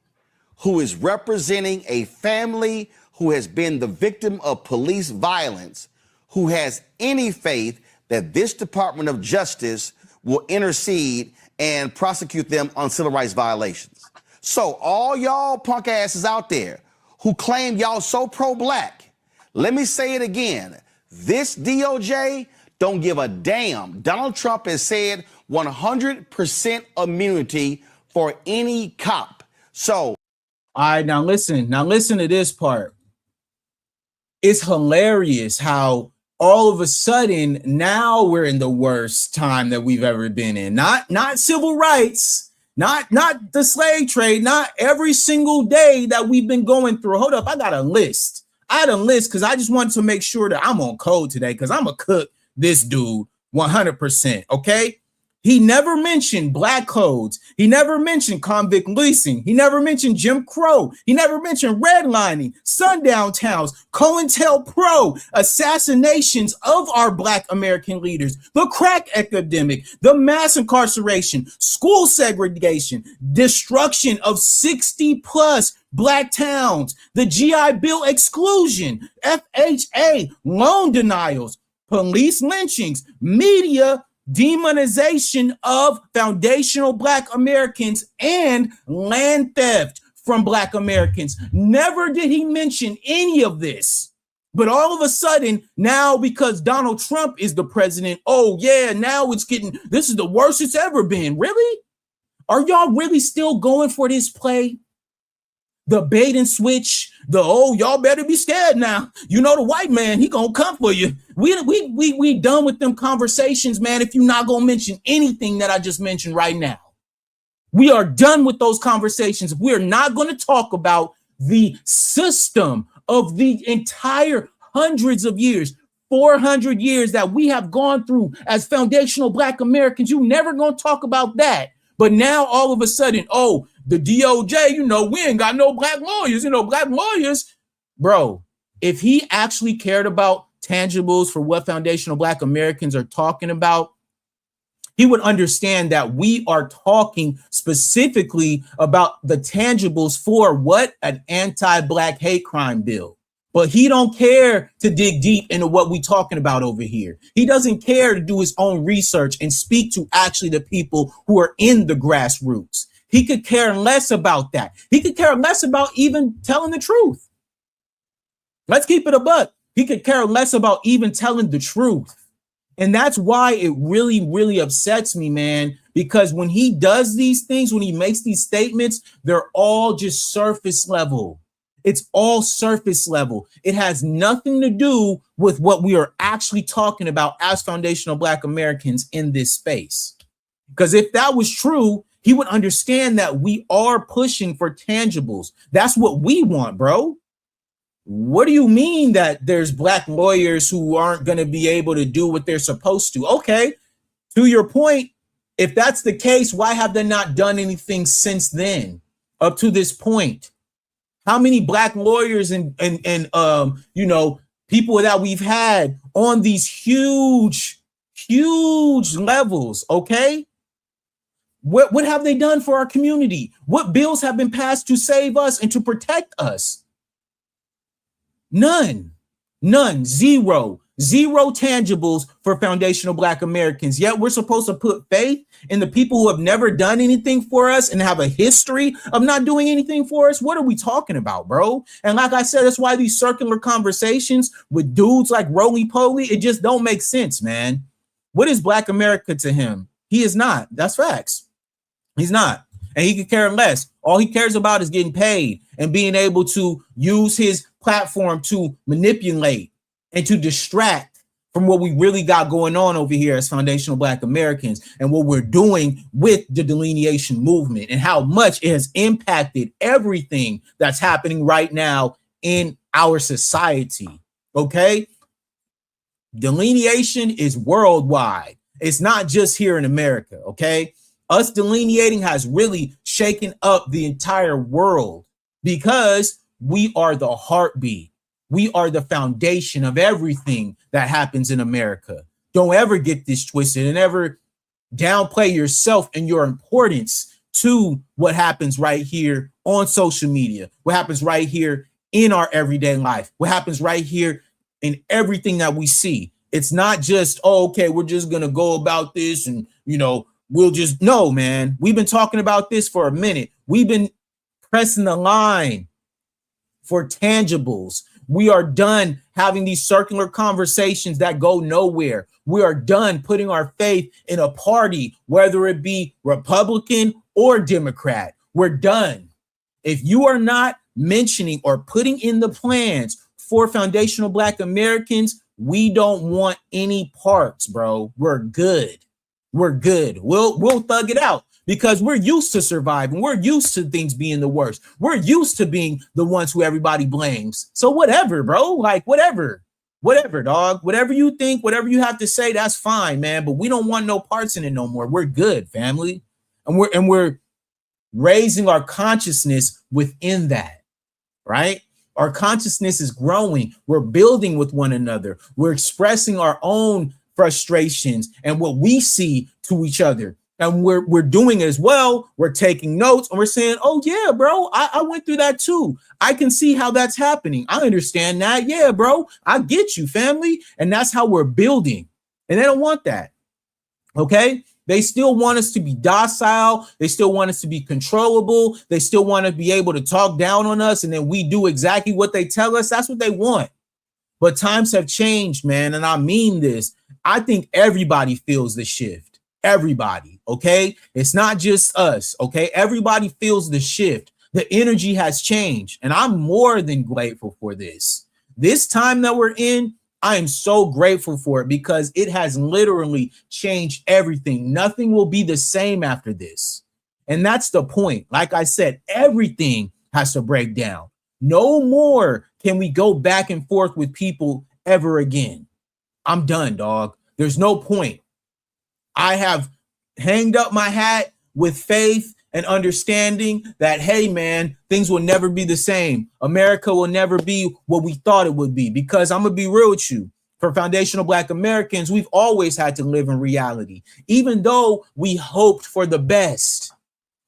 who is representing a family who has been the victim of police violence, who has any faith that this Department of Justice will intercede and prosecute them on civil rights violations. So all y'all punk asses out there who claim y'all so pro-Black, let me say it again. This DOJ don't give a damn. Donald Trump has said 100% immunity for any cop. So, all right, now listen to this part. It's hilarious how all of a sudden now we're in the worst time that we've ever been in. Not civil rights, not the slave trade, not every single day that we've been going through. Hold up, I got a list. I had a list because I just wanted to make sure that I'm on code today because I'm going to cook this dude 100%, okay? He never mentioned black codes. He never mentioned convict leasing. He never mentioned Jim Crow. He never mentioned redlining, sundown towns, COINTELPRO, assassinations of our Black American leaders, the crack epidemic, the mass incarceration, school segregation, destruction of 60 plus Black towns, the GI Bill exclusion, FHA, loan denials, police lynchings, media demonization of foundational Black Americans, and land theft from Black Americans. Never did he mention any of this. But all of a sudden, now because Donald Trump is the president, oh yeah, now this is the worst it's ever been. Really? Are y'all really still going for this play? The bait and switch, y'all better be scared now. You know the white man, he gonna come for you. We done with them conversations, man, if you're not gonna mention anything that I just mentioned right now. We are done with those conversations. We're not gonna talk about the system of the entire hundreds of years, 400 years that we have gone through as foundational Black Americans. You never gonna talk about that. But now all of a sudden, the DOJ, we ain't got no black lawyers, black lawyers. Bro, if he actually cared about tangibles for what foundational Black Americans are talking about, he would understand that we are talking specifically about the tangibles for what? An anti-Black hate crime bill. But he don't care to dig deep into what we talking about over here. He doesn't care to do his own research and speak to actually the people who are in the grassroots. He could care less about that. He could care less about even telling the truth. Let's keep it a buck. He could care less about even telling the truth. And that's why it really, really upsets me, man, because when he does these things, when he makes these statements, they're all just surface level. It's all surface level. It has nothing to do with what we are actually talking about as foundational Black Americans in this space. Because if that was true, he would understand that we are pushing for tangibles. That's what we want, bro. What do you mean that there's Black lawyers who aren't going to be able to do what they're supposed to? Okay, to your point, if that's the case, why have they not done anything since then, up to this point? How many Black lawyers and people that we've had on these huge levels, okay? What have they done for our community? What bills have been passed to save us and to protect us? None, zero tangibles for foundational Black Americans. Yet we're supposed to put faith in the people who have never done anything for us and have a history of not doing anything for us. What are we talking about, bro? And like I said, that's why these circular conversations with dudes like Roly Poly, it just don't make sense, man. What is Black America to him? He is not. That's facts. He's not. And he could care less. All he cares about is getting paid and being able to use his platform to manipulate and to distract from what we really got going on over here as foundational Black Americans and what we're doing with the delineation movement and how much it has impacted everything that's happening right now in our society. Okay? Delineation is worldwide. It's not just here in America. Okay? Us delineating has really shaken up the entire world because we are the heartbeat. We are the foundation of everything that happens in America. Don't ever get this twisted and ever downplay yourself and your importance to what happens right here on social media, what happens right here in our everyday life, what happens right here in everything that we see. It's not just, oh, okay, we're just going to go about this and, we'll just, no, man. We've been talking about this for a minute. We've been pressing the line for tangibles. We are done having these circular conversations that go nowhere. We are done putting our faith in a party, whether it be Republican or Democrat. We're done. If you are not mentioning or putting in the plans for foundational Black Americans, we don't want any parts, bro. We're good. We're good. We'll thug it out because we're used to surviving. We're used to things being the worst. We're used to being the ones who everybody blames. So whatever, bro, like whatever, dog, whatever you think, whatever you have to say, that's fine, man. But we don't want no parts in it no more. We're good, family. And we're raising our consciousness within that, right? Our consciousness is growing. We're building with one another. We're expressing our own frustrations and what we see to each other. And we're doing it as well. We're taking notes and we're saying, oh, yeah, bro, I went through that, too. I can see how that's happening. I understand that. Yeah, bro, I get you, family. And that's how we're building. And they don't want that. OK, they still want us to be docile. They still want us to be controllable. They still want to be able to talk down on us. And then we do exactly what they tell us. That's what they want. But times have changed, man. And I mean this. I think everybody feels the shift. Everybody. OK, it's not just us. OK, everybody feels the shift. The energy has changed. And I'm more than grateful for this. This time that we're in, I am so grateful for it because it has literally changed everything. Nothing will be the same after this. And that's the point. Like I said, everything has to break down. No more can we go back and forth with people ever again. I'm done, dog. There's no point. I have hanged up my hat with faith and understanding that, hey, man, things will never be the same. America will never be what we thought it would be, because I'm going to be real with you. For foundational Black Americans, we've always had to live in reality, even though we hoped for the best.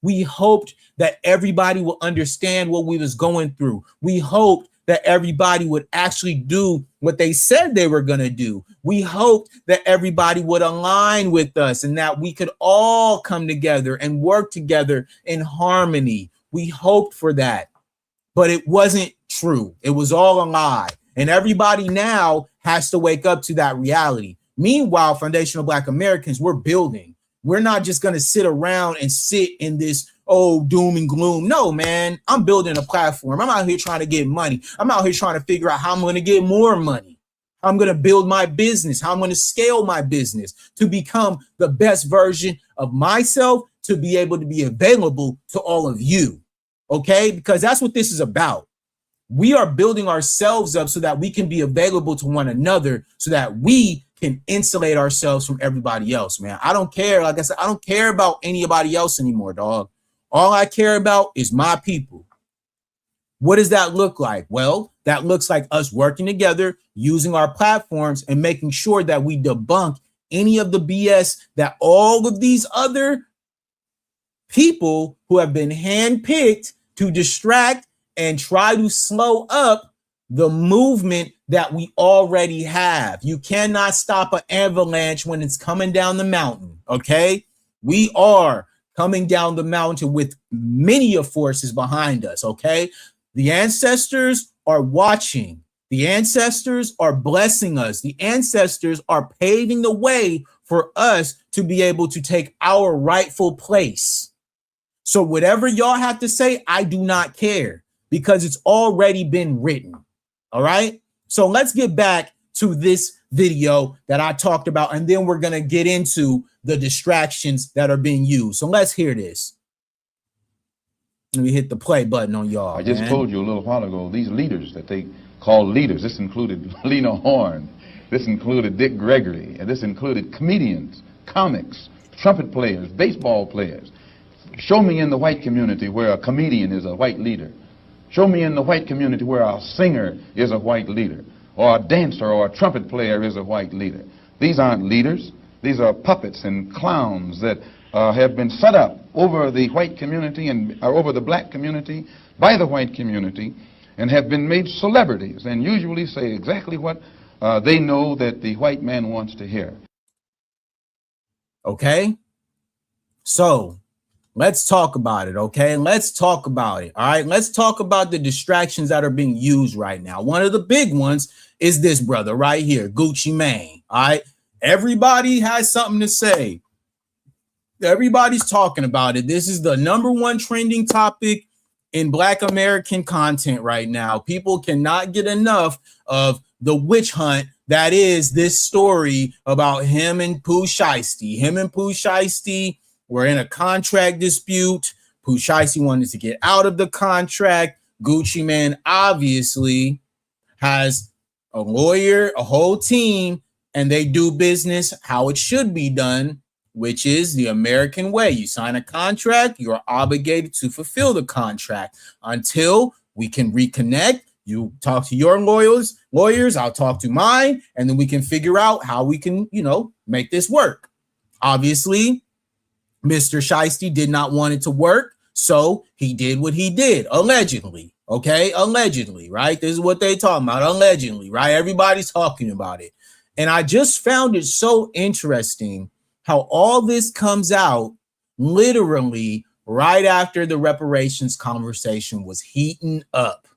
We hoped that everybody will understand what we was going through. We hoped that everybody would actually do what they said they were going to do. We hoped that everybody would align with us and that we could all come together and work together in harmony. We hoped for that, but it wasn't true. It was all a lie. And everybody now has to wake up to that reality. Meanwhile, foundational Black Americans, we're building. We're not just going to sit around and sit in this, oh, doom and gloom. No, man, I'm building a platform. I'm out here trying to get money. I'm out here trying to figure out how I'm going to get more money. I'm going to build my business, how I'm going to scale my business to become the best version of myself, to be able to be available to all of you. Okay, because that's what this is about. We are building ourselves up so that we can be available to one another, so that we can insulate ourselves from everybody else, man. I don't care. Like I said, I don't care about anybody else anymore, dog. All I care about is my people. What does that look like? Well, that looks like us working together, using our platforms, and making sure that we debunk any of the BS that all of these other people who have been handpicked to distract and try to slow up the movement that we already have. You cannot stop an avalanche when it's coming down the mountain, okay? We are coming down the mountain with many of forces behind us, okay? The ancestors are watching. The ancestors are blessing us. The ancestors are paving the way for us to be able to take our rightful place. So whatever y'all have to say, I do not care, because it's already been written. All right. So let's get back to this video that I talked about, and then we're going to get into the distractions that are being used. So let's hear this. Let me hit the play button on y'all. I just told you a little while ago, these leaders that they call leaders, this included Lena Horne, this included Dick Gregory, and this included comedians, comics, trumpet players, baseball players. Show me in the white community where a comedian is a white leader. Show me in the white community where a singer is a white leader, or a dancer or a trumpet player is a white leader. These aren't leaders. These are puppets and clowns that have been set up over the white community and over the black community by the white community, and have been made celebrities and usually say exactly what they know that the white man wants to hear. Okay, so let's talk about it. Okay, let's talk about it. All right, let's talk about the distractions that are being used right now. One of the big ones is this brother right here, Gucci Mane. All right, everybody has something to say. Everybody's talking about it. This is the #1 trending topic in Black American content right now. People cannot get enough of the witch hunt that is this story about him and Pooh Shiesty. Him and Pooh Shiesty were in a contract dispute. Pooh Shiesty wanted to get out of the contract. Gucci Mane obviously has a lawyer, a whole team, and they do business how it should be done, which is the American way. You sign a contract, you're obligated to fulfill the contract until we can reconnect. You talk to your lawyers, I'll talk to mine, and then we can figure out how we can, make this work. Obviously, Mr. Shiesty did not want it to work, so he did what he did, allegedly. Okay, allegedly, right? This is what they talking about, allegedly, right? Everybody's talking about it. And I just found it so interesting how all this comes out literally right after the reparations conversation was heating up.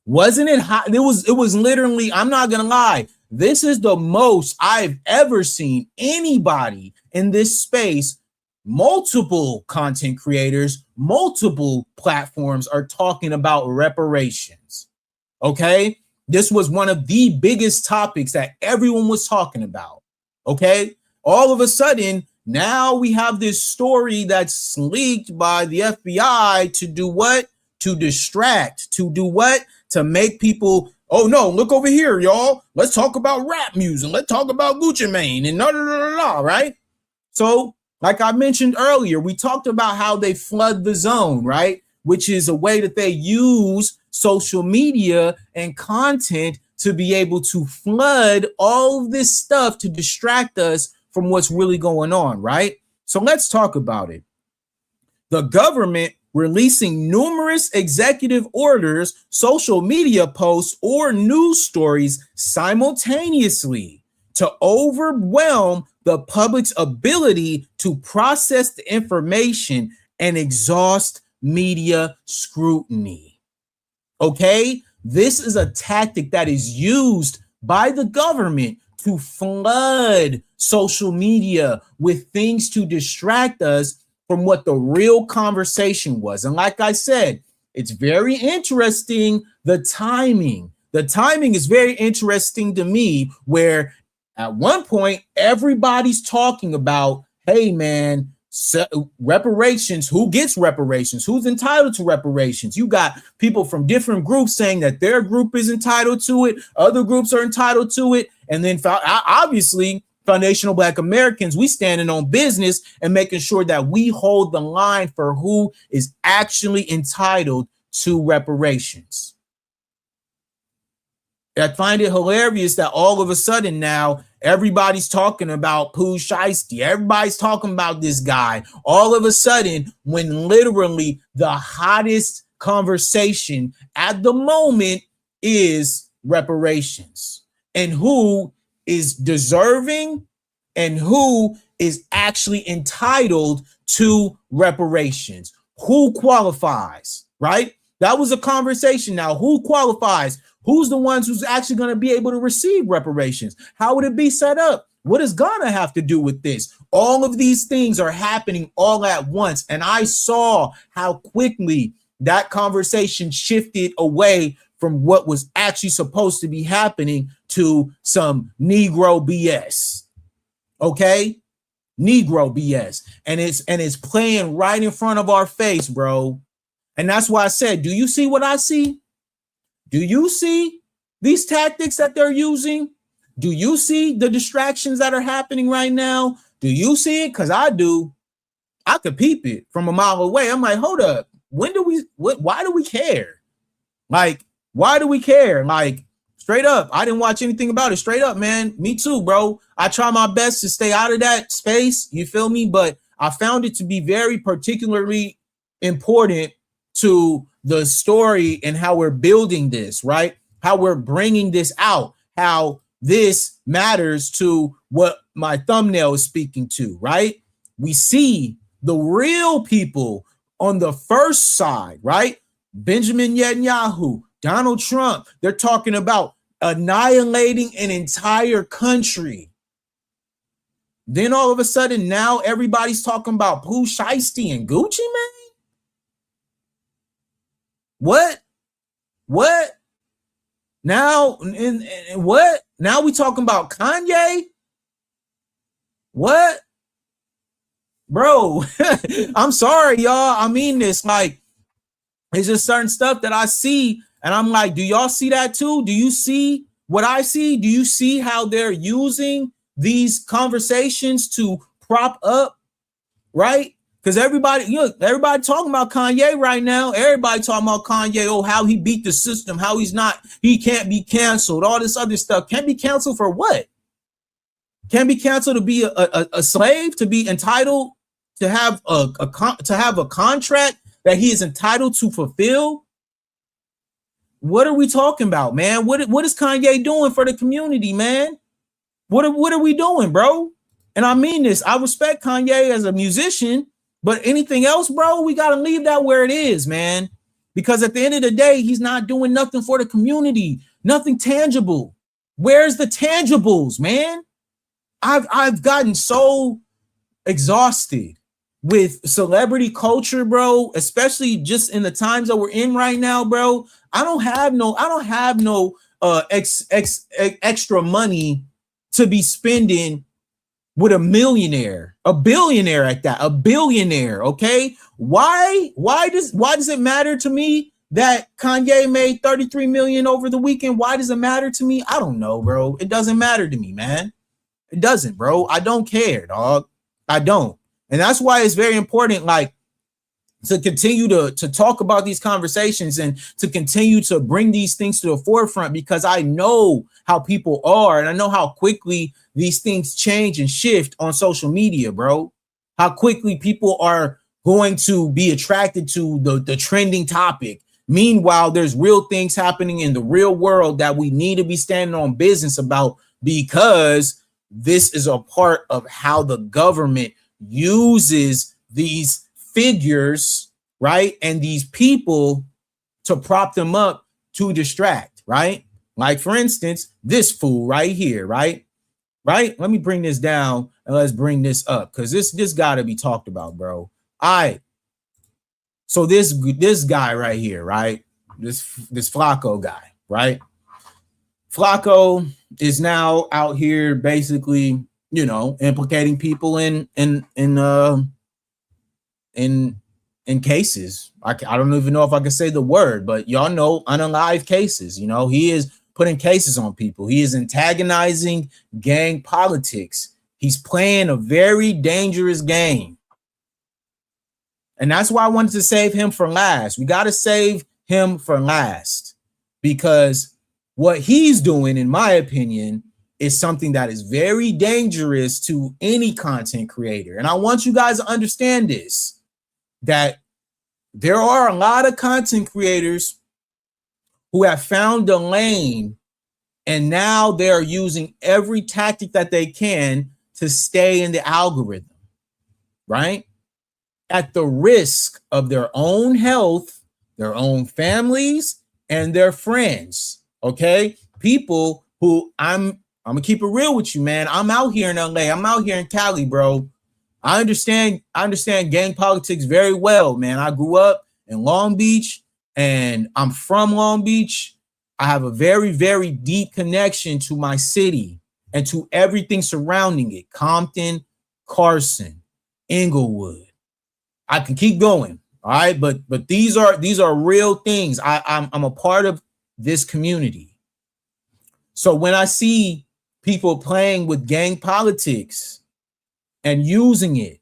Wasn't it hot? It was literally, I'm not gonna lie, this is the most I've ever seen anybody in this space. Multiple content creators, multiple platforms are talking about reparations. Okay, this was one of the biggest topics that everyone was talking about. Okay, all of a sudden, now we have this story that's leaked by the FBI to do what? To distract, to do what? To make people, oh no, look over here, y'all. Let's talk about rap music. Let's talk about Gucci Mane and right? So, like I mentioned earlier, we talked about how they flood the zone, right? Which is a way that they use social media and content to be able to flood all of this stuff to distract us from what's really going on, right? So let's talk about it. The government releasing numerous executive orders, social media posts, or news stories simultaneously to overwhelm the public's ability to process the information and exhaust media scrutiny. Okay, this is a tactic that is used by the government to flood social media with things to distract us from what the real conversation was. And like I said, it's very interesting, the timing. The timing is very interesting to me, where at one point, everybody's talking about, hey, man, reparations, who gets reparations, who's entitled to reparations. You got people from different groups saying that their group is entitled to it, other groups are entitled to it, and then obviously Foundational Black Americans, we standing on business and making sure that we hold the line for who is actually entitled to reparations. I find it hilarious that all of a sudden now everybody's talking about Pooh Shiesty. Everybody's talking about this guy. All of a sudden, when literally the hottest conversation at the moment is reparations and who is deserving and who is actually entitled to reparations. Who qualifies, right? That was a conversation. Now, who qualifies? Who's the ones who's actually going to be able to receive reparations? How would it be set up? What is Ghana have to do with this? All of these things are happening all at once. And I saw how quickly that conversation shifted away from what was actually supposed to be happening to some Negro BS. Okay? Negro BS. And it's playing right in front of our face, bro. And that's why I said, do you see what I see? Do you see these tactics that they're using? Do you see the distractions that are happening right now Do you see it? Because I do. I could peep it from a mile away. I'm like, hold up. Why do we care? Like, why do we care? Like, straight up, I didn't watch anything about it. Straight up, man. Me too, bro. I try my best to stay out of that space. You feel me? But I found it to be very particularly important to the story and how we're building this, right? How we're bringing this out, how this matters to what my thumbnail is speaking to, right? We see the real people on the first side, right? Benjamin Netanyahu, Donald Trump, they're talking about annihilating an entire country. Then all of a sudden, now everybody's talking about Pooh Shiesty and Gucci Mane. What? Now, and what? Now we talking about Kanye? What? Bro, I'm sorry, y'all. I mean this, like, it's just certain stuff that I see, and I'm like, do y'all see that too? Do you see what I see? Do you see how they're using these conversations to prop up, right? Because everybody talking about Kanye right now. Everybody talking about Kanye, oh, how he beat the system, how he can't be canceled, all this other stuff. Can't be canceled for what? Can't be canceled to be a slave, to be entitled to have a contract that he is entitled to fulfill? What are we talking about, man? What is Kanye doing for the community, man? What are we doing, bro? And I mean this. I respect Kanye as a musician, but anything else, bro, we got to leave that where it is, man. Because at the end of the day, he's not doing nothing for the community, nothing tangible. Where's the tangibles, man? I've gotten so exhausted with celebrity culture, bro, especially just in the times that we're in right now, bro. I don't have no extra money to be spending with a millionaire, a billionaire at that, a billionaire. Okay. Why does it matter to me that Kanye made 33 million over the weekend? Why does it matter to me? I don't know, bro. It doesn't matter to me, man. It doesn't, bro. I don't care, dog. I don't. And that's why it's very important, like, to continue to talk about these conversations and to continue to bring these things to the forefront, because I know how people are, and I know how quickly these things change and shift on social media, bro. How quickly people are going to be attracted to the trending topic. Meanwhile, there's real things happening in the real world that we need to be standing on business about, because this is a part of how the government uses these figures, right? And these people to prop them up to distract, right? Like, for instance, this fool right here, right? Right? Let me bring this down and let's bring this up, because this got to be talked about, bro. All right. So this guy right here, right? This Flacco guy, right? Flacco is now out here basically, you know, implicating people in cases. I don't even know if I can say the word, but y'all know, unalive cases. You know, he is putting cases on people. He is antagonizing gang politics. He's playing a very dangerous game. And that's why I wanted to save him for last. We got to save him for last, because what he's doing, in my opinion, is something that is very dangerous to any content creator. And I want you guys to understand this, that there are a lot of content creators who have found a lane, and now they're using every tactic that they can to stay in the algorithm, right? At the risk of their own health, their own families, and their friends. Okay, people who I'm gonna keep it real with you, man. I'm out here in LA. I'm out here in Cali, bro. I understand gang politics very well, man. I grew up in Long Beach, and I'm from Long Beach. I have a very, very deep connection to my city and to everything surrounding it. Compton, Carson, Inglewood. I can keep going. All right, but these are real things. I'm a part of this community. So when I see people playing with gang politics, and using it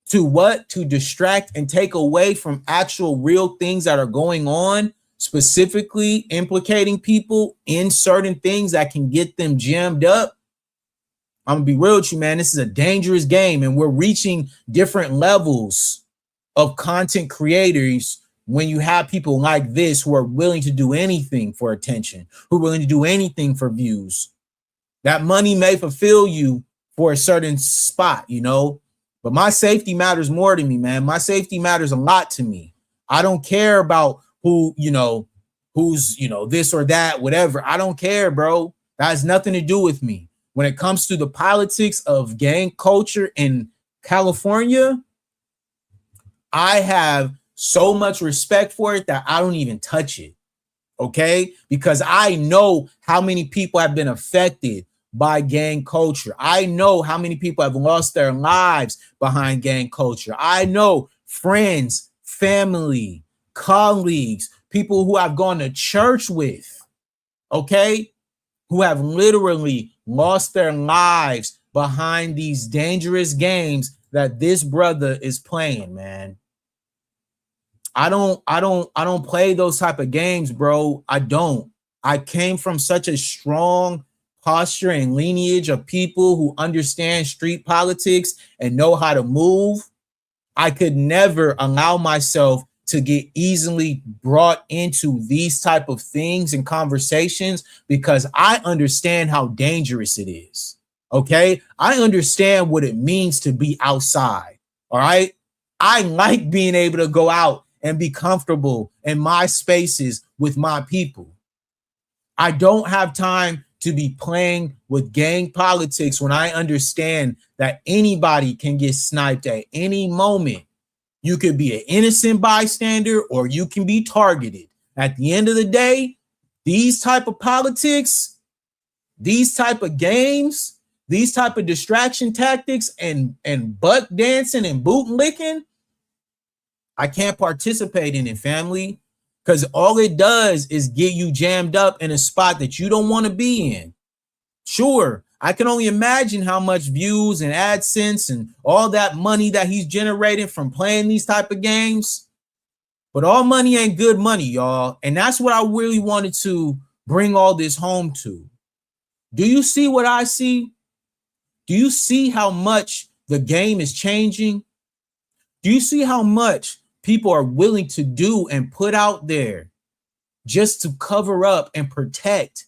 to what? To distract and take away from actual real things that are going on, specifically implicating people in certain things that can get them jammed up. I'm gonna be real with you, man. This is a dangerous game, and we're reaching different levels of content creators when you have people like this who are willing to do anything for attention, who are willing to do anything for views. That money may fulfill you for a certain spot, you know, but my safety matters more to me, man. My safety matters a lot to me. I don't care about who, you know, who's, you know, this or that, whatever. I don't care, bro. That has nothing to do with me. When it comes to the politics of gang culture in California, I have so much respect for it that I don't even touch it. Okay? Because I know how many people have been affected by gang culture. I know how many people have lost their lives behind gang culture. I know friends, family, colleagues, people who I've gone to church with, okay, who have literally lost their lives behind these dangerous games that this brother is playing, man. I don't play those type of games, bro. I don't. I came from such a strong posture and lineage of people who understand street politics and know how to move. I could never allow myself to get easily brought into these type of things and conversations because I understand how dangerous it is. Okay? I understand what it means to be outside. All right? I like being able to go out and be comfortable in my spaces with my people. I don't have time to be playing with gang politics when I understand that anybody can get sniped at any moment. You could be an innocent bystander or you can be targeted. At the end of the day, these type of politics, these type of games, these type of distraction tactics and butt dancing and boot licking, I can't participate in it, family, because all it does is get you jammed up in a spot that you don't want to be in. Sure, I can only imagine how much views and AdSense and all that money that he's generating from playing these type of games. But all money ain't good money, y'all. And that's what I really wanted to bring all this home to. Do you see what I see? Do you see how much the game is changing? Do you see how much people are willing to do and put out there just to cover up and protect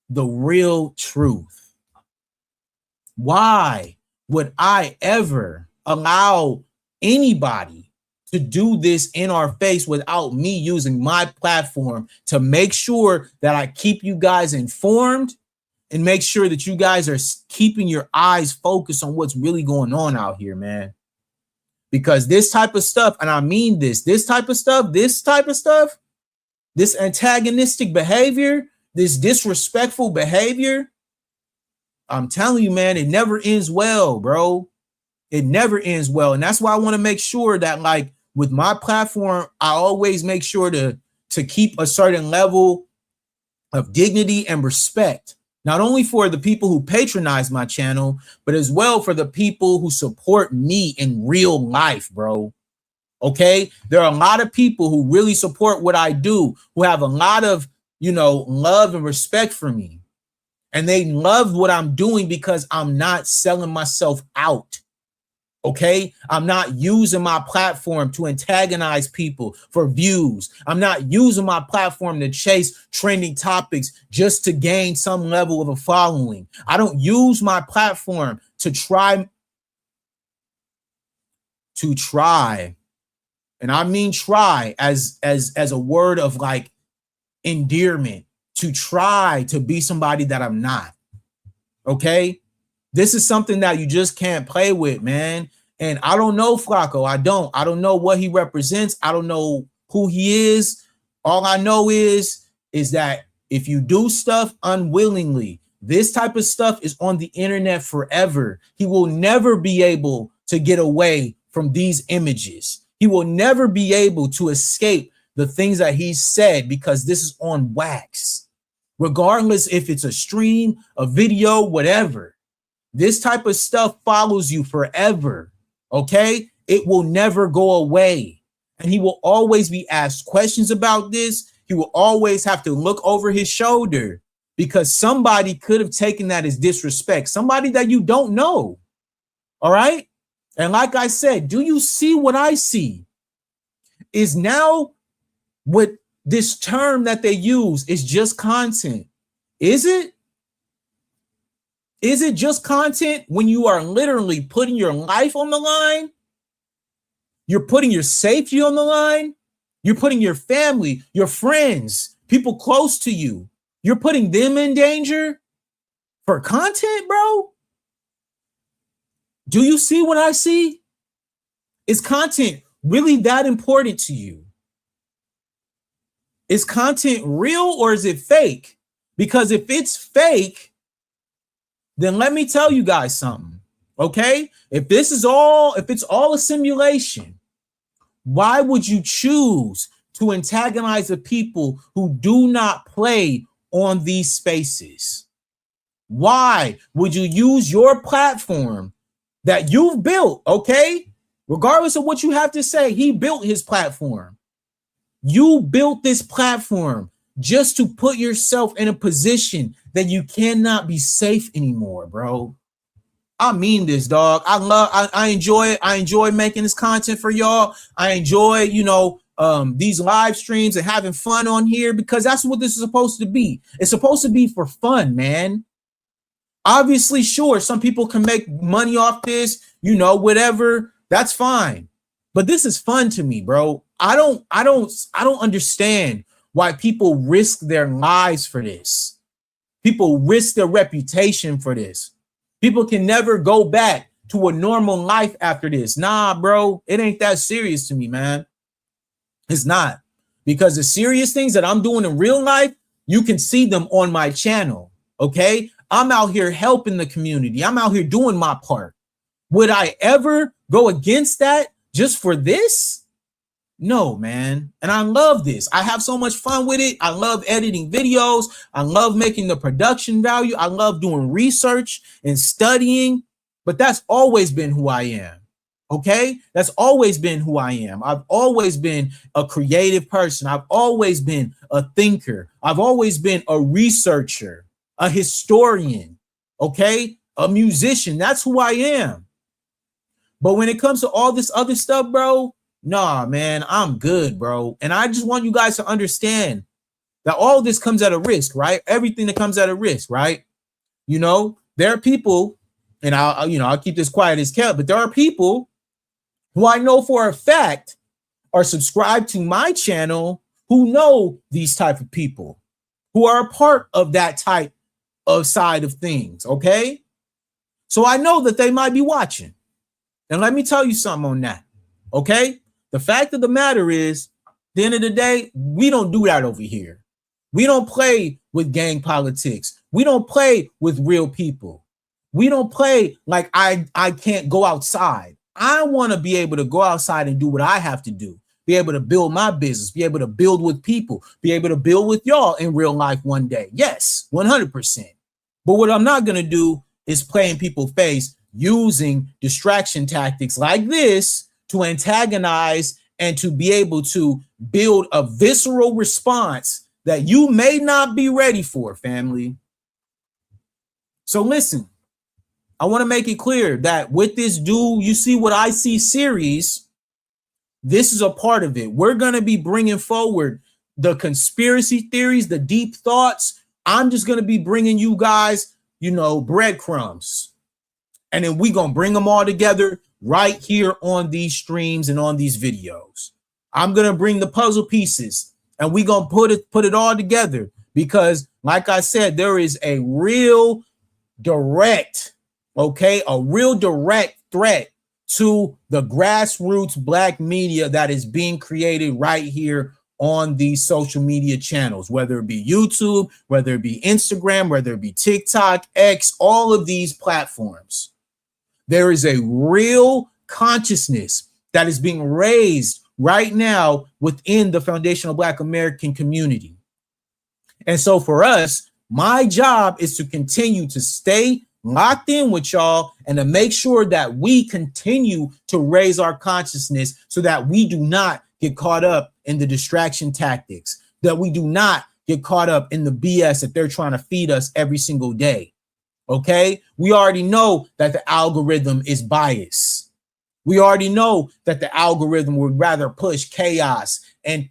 the real truth? Why would I ever allow anybody to do this in our face without me using my platform to make sure that I keep you guys informed and make sure that you guys are keeping your eyes focused on what's really going on out here, man? Because this type of stuff, and I mean this type of stuff, this antagonistic behavior, this disrespectful behavior, I'm telling you, man, it never ends well, bro. It never ends well. And that's why I want to make sure that, like, with my platform, I always make sure to keep a certain level of dignity and respect, not only for the people who patronize my channel, but as well for the people who support me in real life, bro. Okay? There are a lot of people who really support what I do, who have a lot of, you know, love and respect for me. And they love what I'm doing because I'm not selling myself out. Okay, I'm not using my platform to antagonize people for views. I'm not using my platform to chase trending topics just to gain some level of a following. I don't use my platform to try, and I mean try as a word of like endearment, to try to be somebody that I'm not. Okay, this is something that you just can't play with, man. And I don't know Flacco. I don't know what he represents. I don't know who he is. All I know is that if you do stuff unwillingly, this type of stuff is on the internet forever. He will never be able to get away from these images. He will never be able to escape the things that he said because this is on wax. Regardless if it's a stream, a video, whatever. This type of stuff follows you forever. Okay? It will never go away. And he will always be asked questions about this. He will always have to look over his shoulder because somebody could have taken that as disrespect. Somebody that you don't know. All right? And like I said, do you see what I see? Is now what this term that they use is just content. Is it? Is it just content when you are literally putting your life on the line? You're putting your safety on the line. You're putting your family, your friends, people close to you. You're putting them in danger for content, bro. Do you see what I see? Is content really that important to you? Is content real or is it fake? Because if it's fake, then let me tell you guys something. Okay? If it's all a simulation, why would you choose to antagonize the people who do not play on these spaces? Why would you use your platform that you've built, okay? Regardless of what you have to say, he built his platform. You built this platform just to put yourself in a position that you cannot be safe anymore, bro. I mean this, dog. I enjoy it. I enjoy making this content for y'all. I enjoy, these live streams and having fun on here because that's what this is supposed to be. It's supposed to be for fun, man. Obviously, sure, some people can make money off this, whatever. That's fine. But this is fun to me, bro. I don't understand why people risk their lives for this. People risk their reputation for this. People can never go back to a normal life after this. Nah, bro, it ain't that serious to me, man. It's not. Because the serious things that I'm doing in real life, you can see them on my channel, okay? I'm out here helping the community. I'm out here doing my part. Would I ever go against that just for this? No, man. And I love this. I have so much fun with it. I love editing videos. I love making the production value. I love doing research and studying. But that's always been who I am. Okay? That's always been who I am. I've always been a creative person. I've always been a thinker. I've always been a researcher, a historian, okay? A musician. That's who I am. But when it comes to all this other stuff, bro, nah, man, I'm good, bro. And I just want you guys to understand that all this comes at a risk, right? Everything that comes at a risk, right? There are people, and I'll keep this quiet as kept, but there are people who I know for a fact are subscribed to my channel who know these type of people, who are a part of that type of side of things, okay? So I know that they might be watching. And let me tell you something on that, okay? The fact of the matter is, at the end of the day, we don't do that over here. We don't play with gang politics. We don't play with real people. We don't play like I can't go outside. I want to be able to go outside and do what I have to do. Be able to build my business, be able to build with people, be able to build with y'all in real life one day. Yes, 100%. But what I'm not going to do is play in people's face using distraction tactics like this to antagonize and to be able to build a visceral response that you may not be ready for, family. So listen, I want to make it clear that with this Do You See What I See series, this is a part of it. We're going to be bringing forward the conspiracy theories, the deep thoughts. I'm just going to be bringing you guys, breadcrumbs. And then we're going to bring them all together right here on these streams and on these videos. I'm going to bring the puzzle pieces and we're going to put it all together because, like I said, there is a real direct threat to the grassroots black media that is being created right here on these social media channels, whether it be YouTube, whether it be Instagram, whether it be TikTok, X, all of these platforms. There is a real consciousness that is being raised right now within the foundational Black American community. And so for us, my job is to continue to stay locked in with y'all and to make sure that we continue to raise our consciousness so that we do not get caught up in the distraction tactics, that we do not get caught up in the BS that they're trying to feed us every single day. Okay? We already know that the algorithm is biased. We already know that the algorithm would rather push chaos and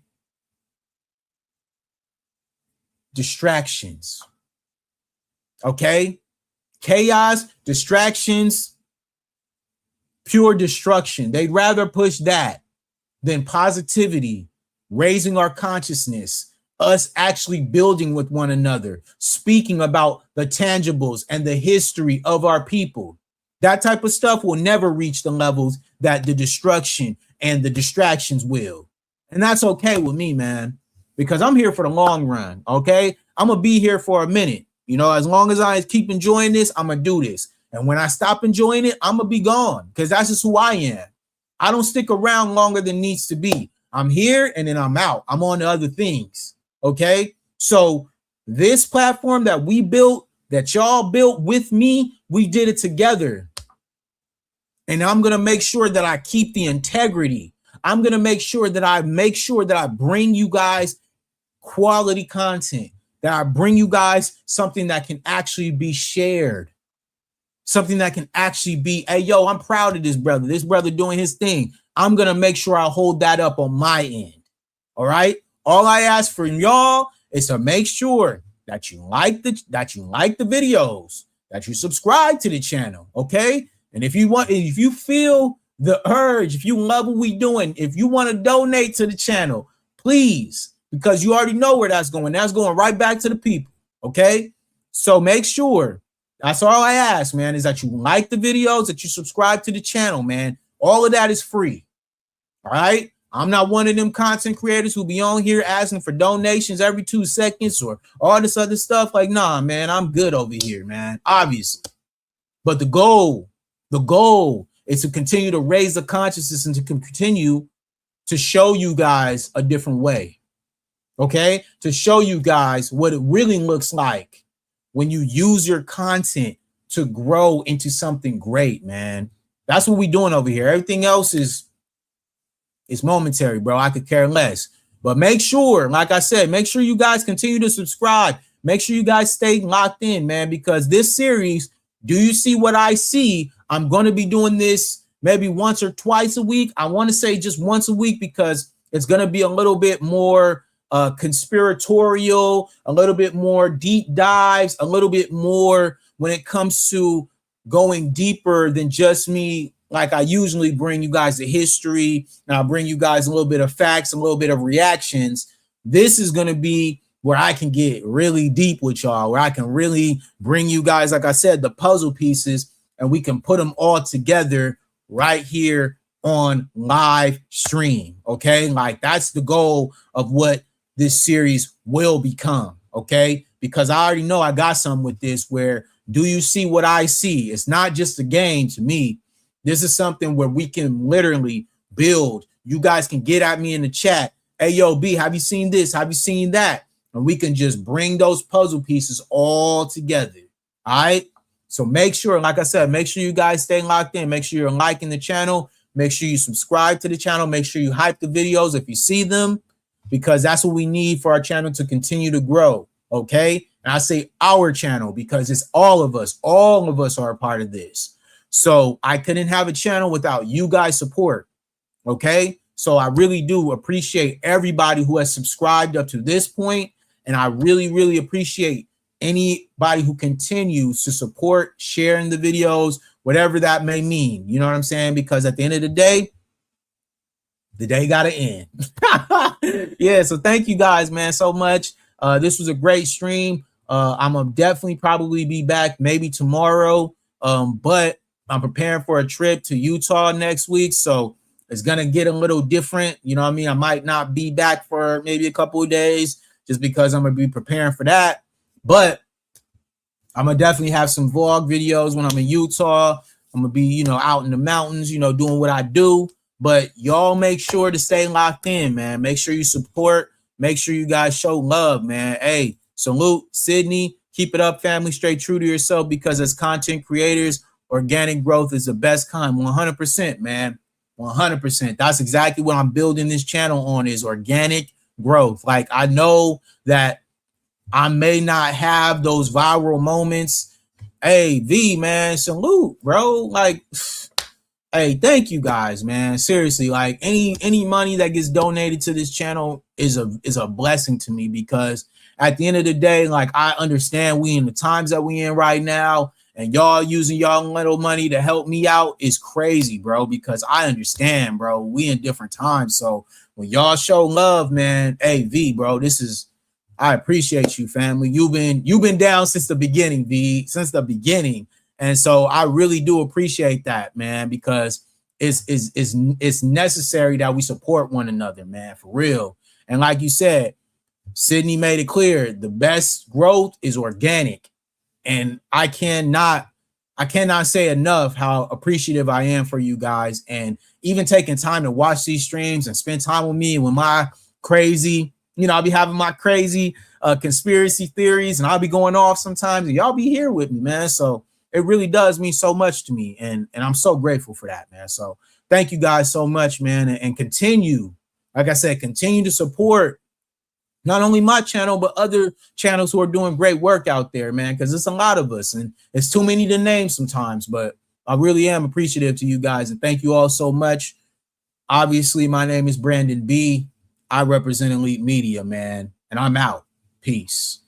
distractions. Okay? Chaos, distractions, pure destruction. They'd rather push that than positivity, raising our consciousness, us actually building with one another, speaking about the tangibles and the history of our people. That type of stuff will never reach the levels that the destruction and the distractions will. And that's okay with me, man, because I'm here for the long run, okay? I'm going to be here for a minute. You know, as long as I keep enjoying this, I'm going to do this. And when I stop enjoying it, I'm going to be gone because that's just who I am. I don't stick around longer than needs to be. I'm here and then I'm out. I'm on to other things, okay? So this platform that we built, that y'all built with me, we did it together. And I'm going to make sure that I keep the integrity. I'm going to make sure that I bring you guys quality content, that I bring you guys something that can actually be shared, something that can actually be, hey, yo, I'm proud of this brother doing his thing. I'm going to make sure I hold that up on my end. All right. All I ask from y'all is to make sure that you like the videos, that you subscribe to the channel. Okay. And if you feel the urge, if you love what we doing, if you want to donate to the channel, please, because you already know where that's going. That's going right back to the people. Okay. So make sure, that's all I ask, man, is that you like the videos, that you subscribe to the channel, man. All of that is free. All right. I'm not one of them content creators who be on here asking for donations every 2 seconds or all this other stuff. Like, nah, man, I'm good over here, man. Obviously. But the goal is to continue to raise the consciousness and to continue to show you guys a different way. Okay? To show you guys what it really looks like when you use your content to grow into something great, man. That's what we're doing over here. Everything else is momentary, bro. I could care less. But make sure, like I said, make sure you guys continue to subscribe. Make sure you guys stay locked in, man, because this series, Do You See What I See? I'm going to be doing this maybe once or twice a week. I want to say just once a week because it's going to be a little bit more conspiratorial, a little bit more deep dives, a little bit more when it comes to going deeper than just me. Like I usually bring you guys the history and I'll bring you guys a little bit of facts, a little bit of reactions. This is going to be where I can get really deep with y'all, where I can really bring you guys, like I said, the puzzle pieces, and we can put them all together right here on live stream. Okay. Like that's the goal of what this series will become. Okay. Because I already know I got something with this where do you see what I see? It's not just a game to me. This is something where we can literally build. You guys can get at me in the chat. Hey, yo, B, have you seen this? Have you seen that? And we can just bring those puzzle pieces all together. All right. So make sure, like I said, make sure you guys stay locked in. Make sure you're liking the channel. Make sure you subscribe to the channel. Make sure you hype the videos if you see them, because that's what we need for our channel to continue to grow. Okay. And I say our channel because it's all of us. All of us are a part of this. So I couldn't have a channel without you guys' support. Okay. So I really do appreciate everybody who has subscribed up to this point. And I really, really appreciate anybody who continues to support sharing the videos, whatever that may mean. You know what I'm saying? Because at the end of the day got to end. Yeah. So thank you guys, man, so much. This was a great stream. I'm going to definitely probably be back maybe tomorrow. But I'm preparing for a trip to Utah next week. So it's going to get a little different. You know what I mean? I might not be back for maybe a couple of days just because I'm going to be preparing for that. But I'm going to definitely have some vlog videos when I'm in Utah. I'm going to be, you know, out in the mountains, you know, doing what I do. But y'all make sure to stay locked in, man. Make sure you support. Make sure you guys show love, man. Hey, salute Sydney. Keep it up, family. Stay true to yourself, because as content creators, organic growth is the best kind. 100%, man. 100%. That's exactly what I'm building this channel on, is organic growth. Like, I know that I may not have those viral moments. Hey, V, man, salute, bro. Like, hey, thank you guys, man. Seriously, like any money that gets donated to this channel is a blessing to me, because at the end of the day, like, I understand we in the times that we in right now, and y'all using y'all little money to help me out is crazy, bro, because I understand, bro. We in different times. So when y'all show love, man, hey, V, bro, I appreciate you, family. You've been down since the beginning, V, since the beginning. And so I really do appreciate that, man, because it's necessary that we support one another, man, for real. And like you said, Sydney made it clear, the best growth is organic. And I cannot say enough how appreciative I am for you guys, and even taking time to watch these streams and spend time with me with my crazy, I'll be having my crazy conspiracy theories, and I'll be going off sometimes, and y'all be here with me, man. So it really does mean so much to me, and I'm so grateful for that, man. So thank you guys so much, man, and continue, like I said, continue to support not only my channel, but other channels who are doing great work out there, man, because it's a lot of us, and it's too many to name sometimes, but I really am appreciative to you guys, and thank you all so much. Obviously, my name is Brandon B. I represent Elite Media, man, and I'm out. Peace.